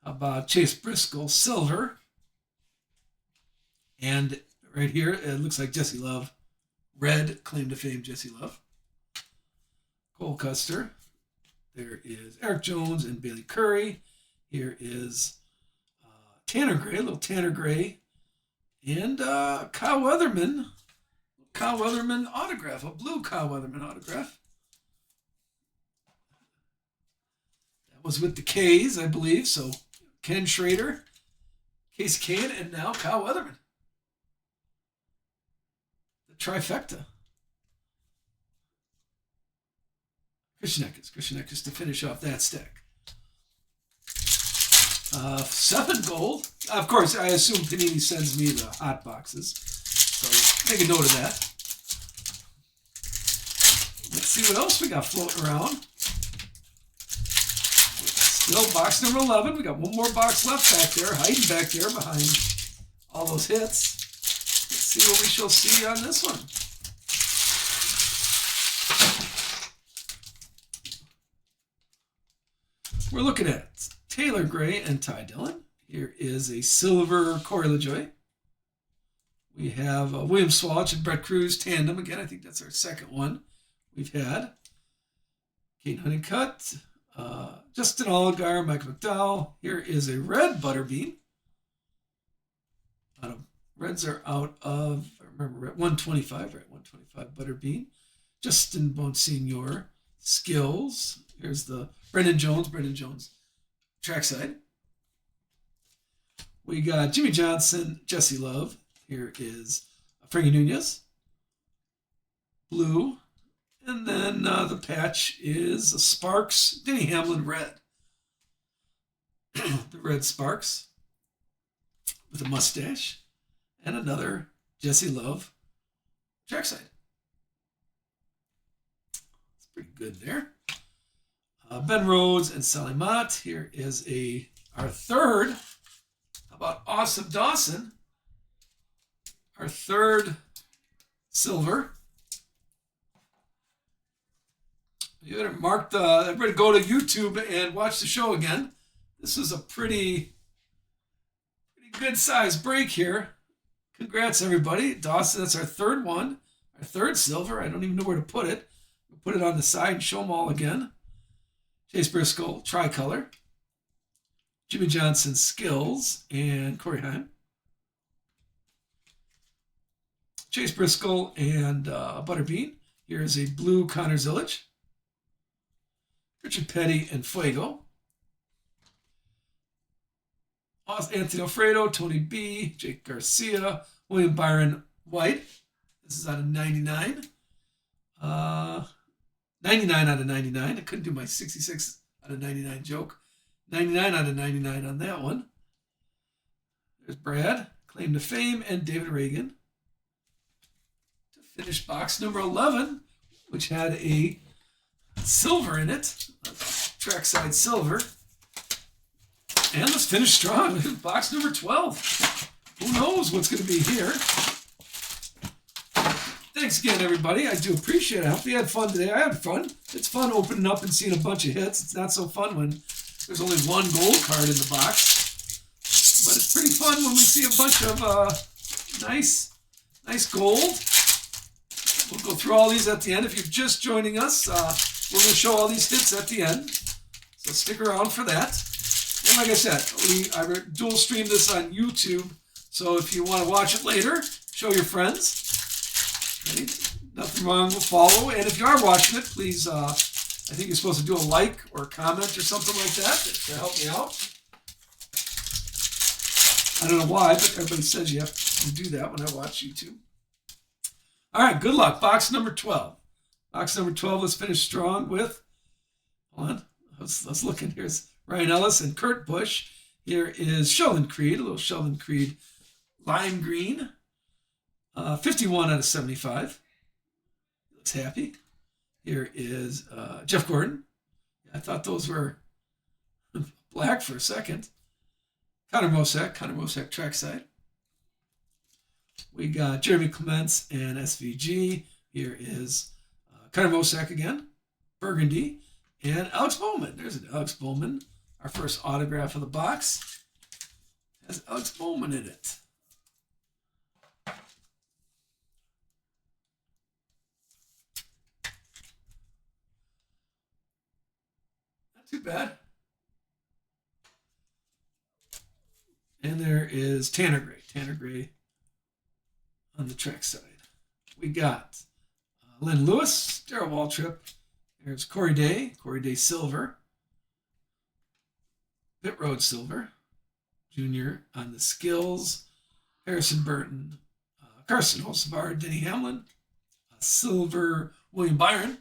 Speaker 1: How about Chase Briscoe, silver. And right here, it looks like Jesse Love. Red, claim to fame, Jesse Love. Cole Custer. There is Eric Jones and Bailey Curry. Here is Tanner Gray, a little Tanner Gray. And Kyle Weatherman. Kyle Weatherman autograph, a blue Kyle Weatherman autograph. That was with the K's, I believe. So Ken Schrader, Case Kane, and now Kyle Weatherman. The trifecta. Christian Eckes to finish off that stack. 7 gold. Of course, I assume Panini sends me the hot boxes. So make a note of that. Let's see what else we got floating around. Still box number 11. We got one more box left back there, hiding back there behind all those hits. Let's see what we shall see on this one. We're looking at Taylor Gray and Ty Dillon. Here is a silver Corey LaJoie. We have William Swalch and Brett Cruz tandem. Again, I think that's our second one we've had. Kate Honeycutt, Justin Allgaier, Mike McDowell. Here is a red Butterbean. Reds are out of, I remember, 125, right? 125 Butterbean. Justin Bonsignor, Skills. Here's the Brendan Jones trackside. We got Jimmy Johnson, Jesse Love. Here is Frankie Nunez, blue. And then the patch is a Sparks, Denny Hamlin red. The red Sparks with a mustache. And another Jesse Love trackside. It's pretty good there. Ben Rhodes and Sally Mott. Here is our third. How about Awesome Dawson? Our third silver. You better mark everybody go to YouTube and watch the show again. This is a pretty good size break here. Congrats, everybody. Dawson, that's our third one. Our third silver. I don't even know where to put it. We'll put it on the side and show them all again. Chase Briscoe, tricolor. Jimmy Johnson, Skills, and Corey Heim. Chase Briscoe and Butterbean. Here is a blue Connor Zillage. Richard Petty and Fuego. Anthony Alfredo, Tony B, Jake Garcia, William Byron White. This is out of 99. 99 out of 99. I couldn't do my 66 out of 99 joke. 99 out of 99 on that one. There's Brad, claim to fame, and David Reagan. To finish box number 11, which had a silver in it, trackside silver. And let's finish strong. Box number 12. Who knows what's going to be here? Thanks again, everybody. I do appreciate it. I hope you had fun today. I had fun. It's fun opening up and seeing a bunch of hits. It's not so fun when there's only one gold card in the box. But it's pretty fun when we see a bunch of nice gold. We'll go through all these at the end. If you're just joining us, we're going to show all these hits at the end. So stick around for that. And like I said, I dual stream this on YouTube. So if you want to watch it later, show your friends. Okay? Nothing wrong with follow. And if you are watching it, please, I think you're supposed to do a like or a comment or something like that to help me out. I don't know why, but everybody says you have to do that when I watch YouTube. All right, good luck. Box number 12. Box number 12, let's finish strong with, hold on, let's look in. Here's Ryan Ellis and Kurt Busch. Here is Sheldon Creed, a little Sheldon Creed lime green. 51 out of 75. Looks happy. Here is Jeff Gordon. I thought those were black for a second. Connor Mosack trackside. We got Jeremy Clements and SVG. Here is Connor Mosack again. Burgundy. And Alex Bowman. There's an Alex Bowman. Our first autograph of the box. Has Alex Bowman in it. Not too bad. And there is Tanner Gray. Tanner Gray on the track side. We got Lynn Lewis, Darrell Waltrip. There's Corey Day Silver. Pit Road Silver. Junior on the skills. Harrison Burton. Carson Hocevar, Denny Hamlin. Silver, William Byron.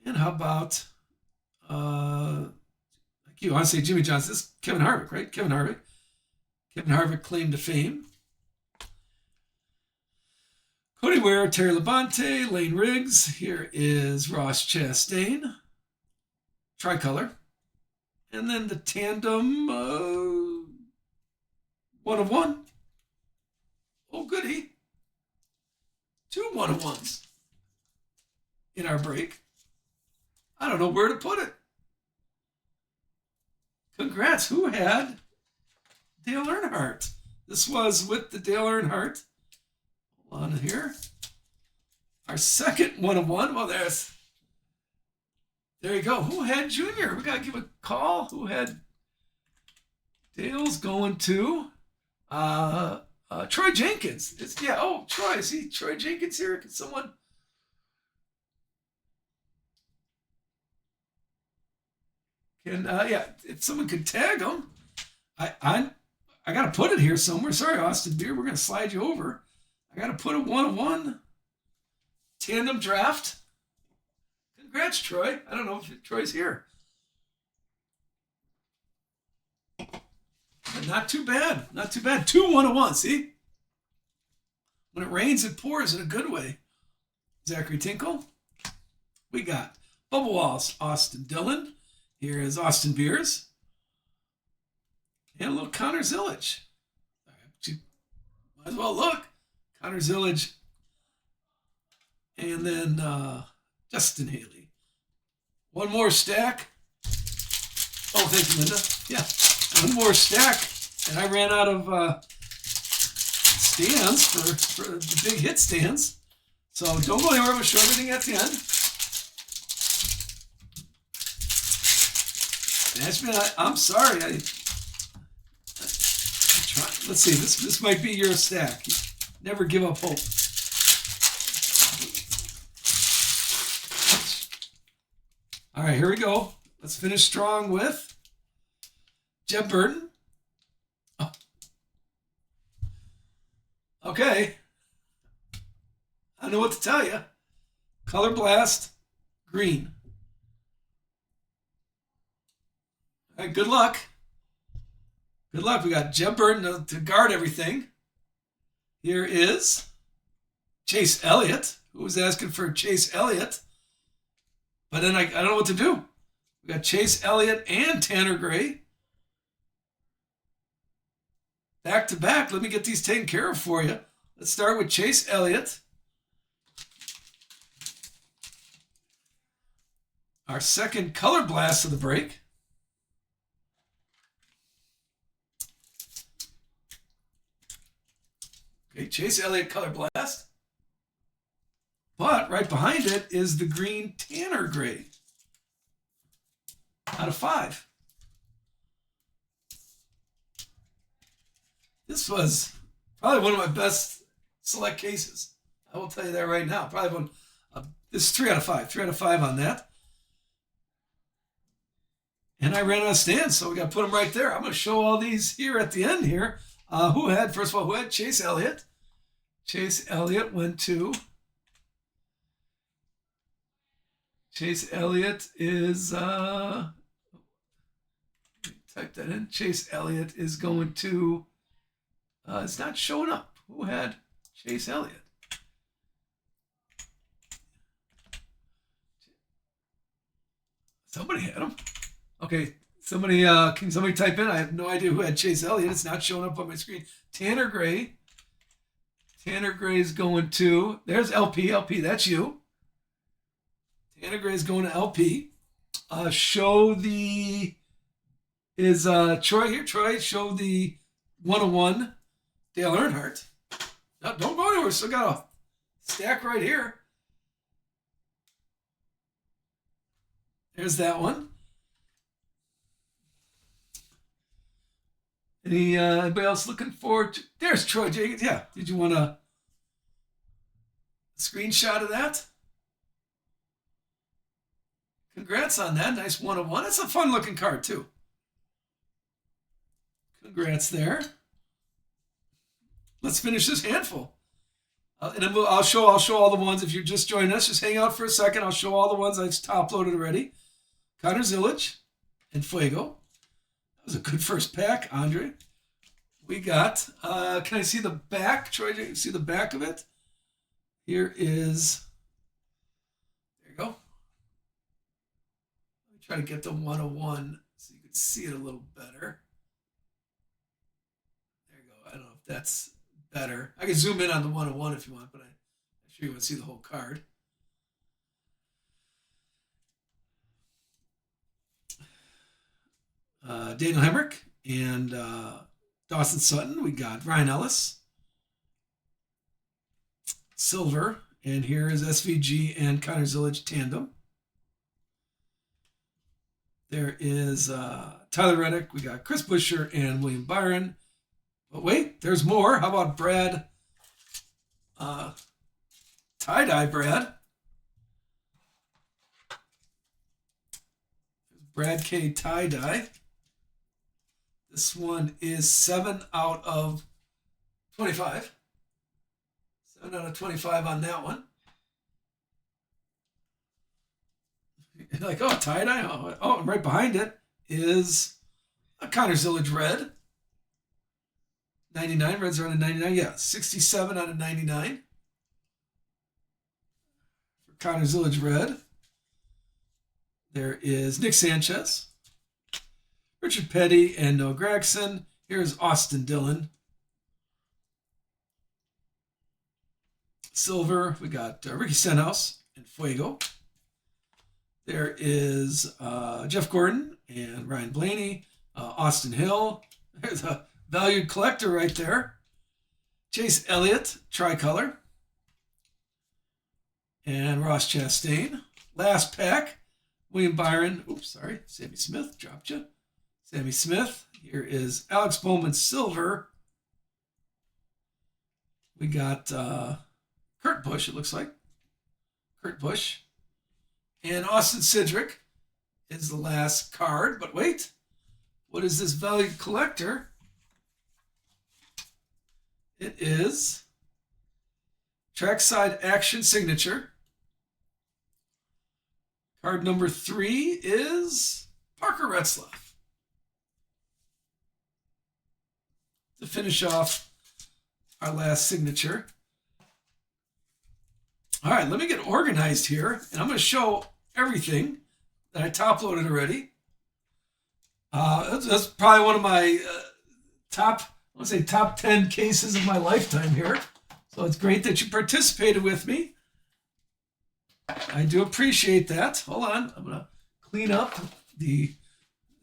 Speaker 1: And how about, I want to say Jimmy Johnson. This is Kevin Harvick, right? Kevin Harvick claim to fame. Cody Ware, Terry Labonte, Lane Riggs. Here is Ross Chastain. Tricolor. And then the tandem 1 of 1. Oh, goody. 2 1 of 1s in our break. I don't know where to put it. Congrats. Who had Dale Earnhardt? This was with the Dale Earnhardt. Hold on here. Our second 1 of 1. Well, there you go. Who had Junior? We got to give a call. Who had Dale's going to Troy Jenkins. Troy. Is he Troy Jenkins here? Can someone? If someone could tag him. I got to put it here somewhere. Sorry, Austin Beer. We're going to slide you over. I got to put a 1 of 1 tandem draft. Congrats, Troy. I don't know if Troy's here. But not too bad. Not too bad. 2 1 of 1. See? When it rains, it pours in a good way. Zachary Tinkle. We got Bubba Wallace, Austin Dillon. Here is Austin Beers. And a little Connor Zillage. Might as well look. Connor Zillage. And then Justin Haley. One more stack. Oh, thank you, Linda. Yeah, one more stack. And I ran out of stands for the big hit stands. So don't go anywhere. We'll show everything at the end. I'm sorry. Let's see. This might be your stack. Never give up hope. All right, here we go. Let's finish strong with Jeb Burton. Oh. Okay. I don't know what to tell you. Color Blast, green. All right, good luck. Good luck. We got Jeb Burton to guard everything. Here is Chase Elliott. Who was asking for Chase Elliott? But then I don't know what to do. We got Chase Elliott and Tanner Gray. Back to back. Let me get these taken care of for you. Let's start with Chase Elliott. Our second color blast of the break. Okay, Chase Elliott color blast. But right behind it is the green Tanner Gray. Out of 5. This was probably one of my best select cases. I will tell you that right now. Probably one. This is 3 out of 5. 3 out of 5 on that. And I ran out of stands, so we got to put them right there. I'm going to show all these here at the end here. First of all, who had Chase Elliott? Chase Elliott went to. Chase Elliott is, type that in. Chase Elliott is going to, it's not showing up. Who had Chase Elliott? Somebody had him. Okay, can somebody type in? I have no idea who had Chase Elliott. It's not showing up on my screen. Tanner Gray. Tanner Gray is going to, there's LP. LP, that's you. Tanner Gray is going to LP. Show the, is Troy here? Troy, show the 101 Dale Earnhardt. No, don't go anywhere. Still got a stack right here. There's that one. Anybody else looking forward to? There's Troy Jenkins. Yeah. Did you want a screenshot of that? Congrats on that. Nice 101. It's a fun looking card too. Congrats there. Let's finish this handful. And then I'll show all the ones. If you're just joining us, just hang out for a second. I'll show all the ones I've top loaded already. Connor Zilic and Fuego. That was a good first pack, Andre. We got, can I see the back? Troy, can you see the back of it? Here is, there you go. Let me try to get the 101 so you can see it a little better. There you go. I don't know if that's better. I can zoom in on the 101 if you want, but I'm sure you want to see the whole card. Daniel Hemrick and Dawson Sutton. We got Ryan Ellis. Silver. And here is SVG and Connor Zilic tandem. There is Tyler Reddick. We got Chris Buescher and William Byron. But wait, there's more. How about Brad? Tie-dye Brad. Brad K. Tie-dye. This one is 7 out of 25. 7 out of 25 on that one. Like, oh, tie-dye. Oh, and right behind it is a Connor Zilic red. 99. Reds are on a 99. Yeah, 67 out of 99. For Connor Zilic red. There is Nick Sanchez. Richard Petty and Noah Gragson. Here's Austin Dillon. Silver, we got Ricky Stenhouse and Fuego. There is Jeff Gordon and Ryan Blaney. Austin Hill. There's a valued collector right there. Chase Elliott, tricolor. And Ross Chastain. Last pack. William Byron. Oops, sorry. Sammy Smith. Dropped you. Sammy Smith. Here is Alex Bowman silver. We got Kurt Busch, it looks like. Kurt Busch. And Austin Cindric is the last card. But wait. What is this valued collector? It is Trackside Action Signature. Card number 3 is Parker Retzlaff. To finish off our last signature. All right, let me get organized here, and I'm going to show everything that I top-loaded already. That's probably one of my top 10 cases of my lifetime here. So it's great that you participated with me. I do appreciate that. Hold on, I'm gonna clean up the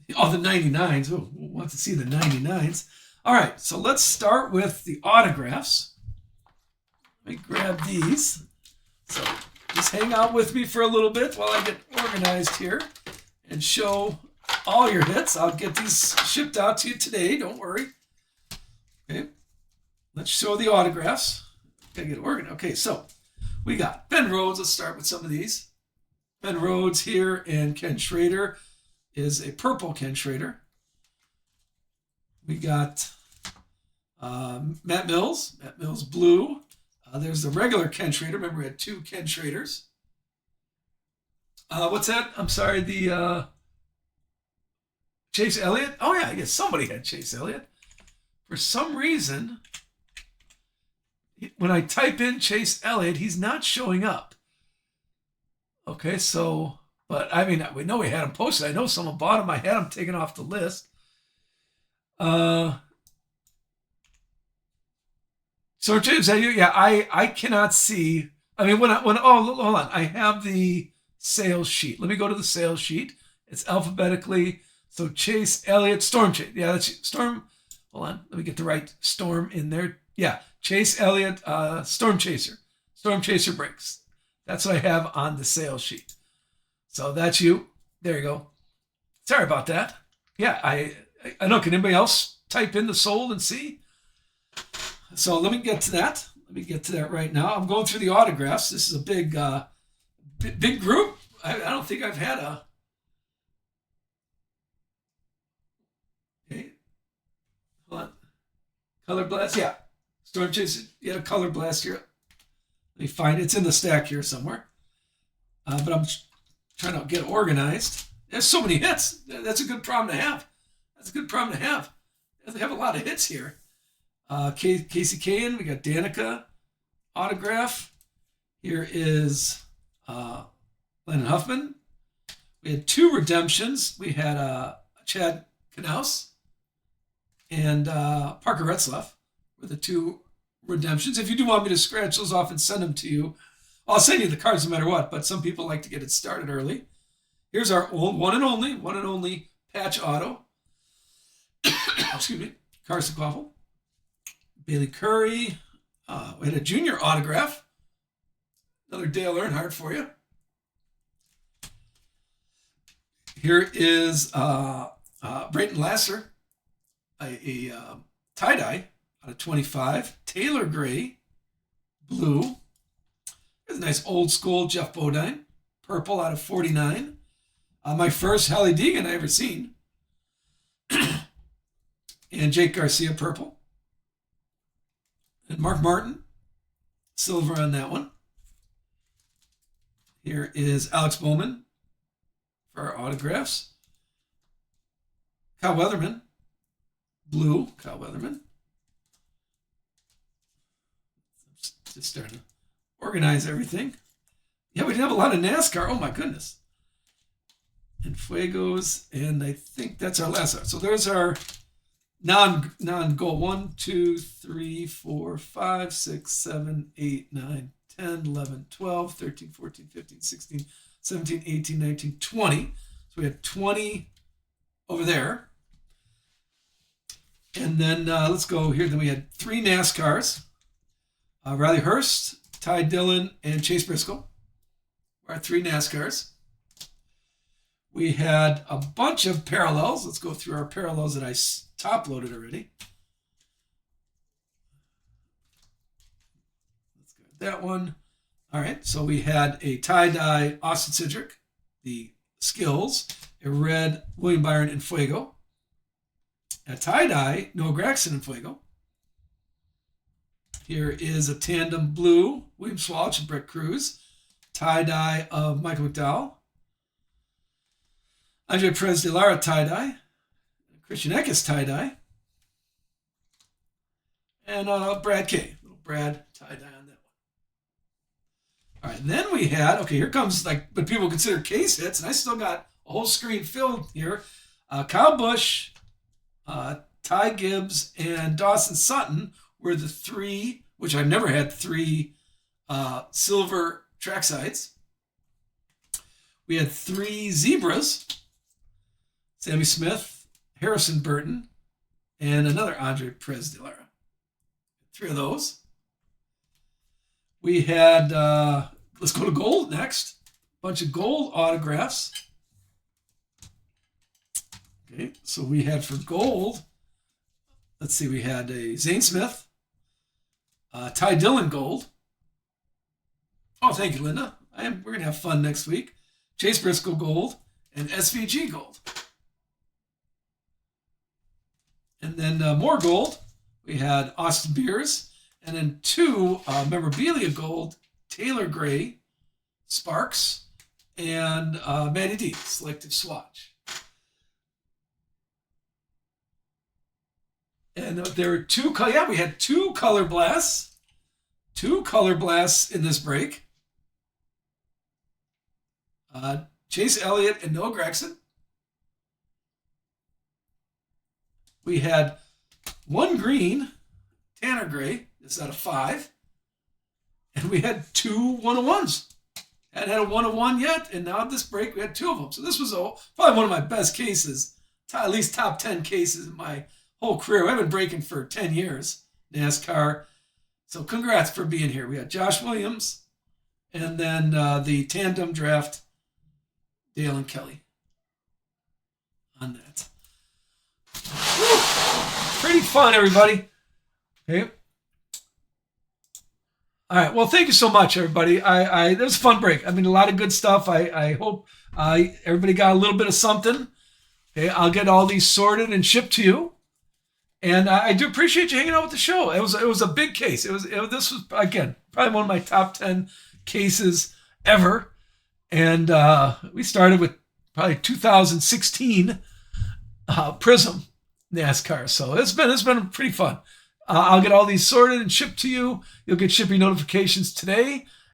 Speaker 1: 99s. Oh, we'll want to see the 99s. All right, so let's start with the autographs. Let me grab these. So just hang out with me for a little bit while I get organized here and show all your hits. I'll get these shipped out to you today. Don't worry. Okay, let's show the autographs. Gotta get organized. Okay, so we got Ben Rhodes. Let's start with some of these. Ben Rhodes here, and Ken Schrader is a purple Ken Schrader. We got Matt Mills. Matt Mills blue. There's the regular Ken Schrader. Remember, we had two Ken Schraders. What's that? I'm sorry, the Chase Elliott? Oh, yeah, I guess somebody had Chase Elliott. For some reason, when I type in Chase Elliott, he's not showing up. Okay, so, but I mean, we know we had him posted. I know someone bought him. I had him taken off the list. So James, yeah, I cannot see. I mean, oh, hold on. I have the sales sheet. Let me go to the sales sheet. It's alphabetically. So Chase Elliott, Storm Chase. Yeah, that's Storm. Hold on. Let me get the right Storm in there. Yeah, Chase Elliott, Storm Chaser. Storm Chaser breaks. That's what I have on the sales sheet. So that's you. There you go. Sorry about that. Yeah, I know. Can anybody else type in the sold and see? So let me get to that. Let me get to that right now. I'm going through the autographs. This is a big group. I don't think I've had a. Okay. Hold on. Color Blast. Yeah. Storm Chase. You had a Color Blast here. Let me find it. It's in the stack here somewhere. But I'm trying to get organized. There's so many hits. That's a good problem to have. That's a good problem to have. They have a lot of hits here. Casey Cahan, we got Danica autograph. Here is Lennon Huffman. We had two redemptions. We had Chad Knaus and Parker Retzlaff were the two redemptions. If you do want me to scratch those off and send them to you, I'll send you the cards no matter what, but some people like to get it started early. Here's our one and only patch auto. Excuse me, Carson Quaffle. Bailey Curry. We had a junior autograph. Another Dale Earnhardt for you. Here is Brayton Lasser, a tie-dye out of 25. Taylor Gray, blue. There's a nice old school Jeff Bodine, purple out of 49. My first Hally Deegan I ever seen. And Jake Garcia, purple. And Mark Martin, silver on that one. Here is Alex Bowman for our autographs. Kyle Weatherman, blue, Kyle Weatherman. Just starting to organize everything. Yeah, we did have a lot of NASCAR. Oh my goodness. And Fuegos, and I think that's our last one. So there's our non-goal 1, 2, 3, 4, 5, 6, 7, 8, 9, 10, 11, 12, 13, 14, 15, 16, 17, 18, 19, 20. So we had 20 over there. And then let's go here. Then we had 3 NASCARs. Riley Hurst, Ty Dillon, and Chase Briscoe. Our 3 NASCARs. We had a bunch of parallels. Let's go through our parallels that I top loaded already. Let's go with that one. All right, so we had a tie-dye Austin Cindric, the Skills, a red William Byron and Fuego, a tie-dye Noah Gragson and Fuego. Here is a tandem blue William Swalch and Brett Cruz, tie-dye of Michael McDowell, Andre Perez de Lara tie-dye, Christian Eckes tie-dye, and Brad K. Little Brad tie-dye on that one. All right, and then we had, okay, here comes like what people consider case hits, and I still got a whole screen filled here. Kyle Busch, Ty Gibbs, and Dawson Sutton were the three, which I've never had three silver tracksides. We had three zebras, Sammy Smith, Harrison Burton, and another Andre Perez de Lara. Three of those. We had, let's go to gold next. Bunch of gold autographs. Okay, so we had for gold, let's see, we had a Zane Smith, Ty Dillon gold. Oh, thank you, Linda. We're going to have fun next week. Chase Briscoe gold and SVG gold. And then more gold. We had Austin Beers. And then two memorabilia gold, Taylor Gray, Sparks, and Matty D, selective swatch. And there were we had two color blasts. Two color blasts in this break. Chase Elliott and Noah Gragson. We had one green, Tanner Gray. It's out of 5. And we had 2 101s. Hadn't had a 101 yet, and now at this break we had 2 of them. So this was probably one of my best cases, at least top 10 cases in my whole career. I've been breaking for 10 years, NASCAR. So congrats for being here. We had Josh Williams, and then the tandem draft, Dale and Kelly on that. Woo! Pretty fun, everybody. Okay. All right. Well, thank you so much, everybody. It was a fun break. I mean, a lot of good stuff. I hope everybody got a little bit of something. Okay. I'll get all these sorted and shipped to you. And I do appreciate you hanging out with the show. It was a big case. This was, again, probably one of my top 10 cases ever. And we started with probably 2016 Prism NASCAR. So it's been pretty fun. I'll get all these sorted and shipped to you. You'll get shipping notifications today.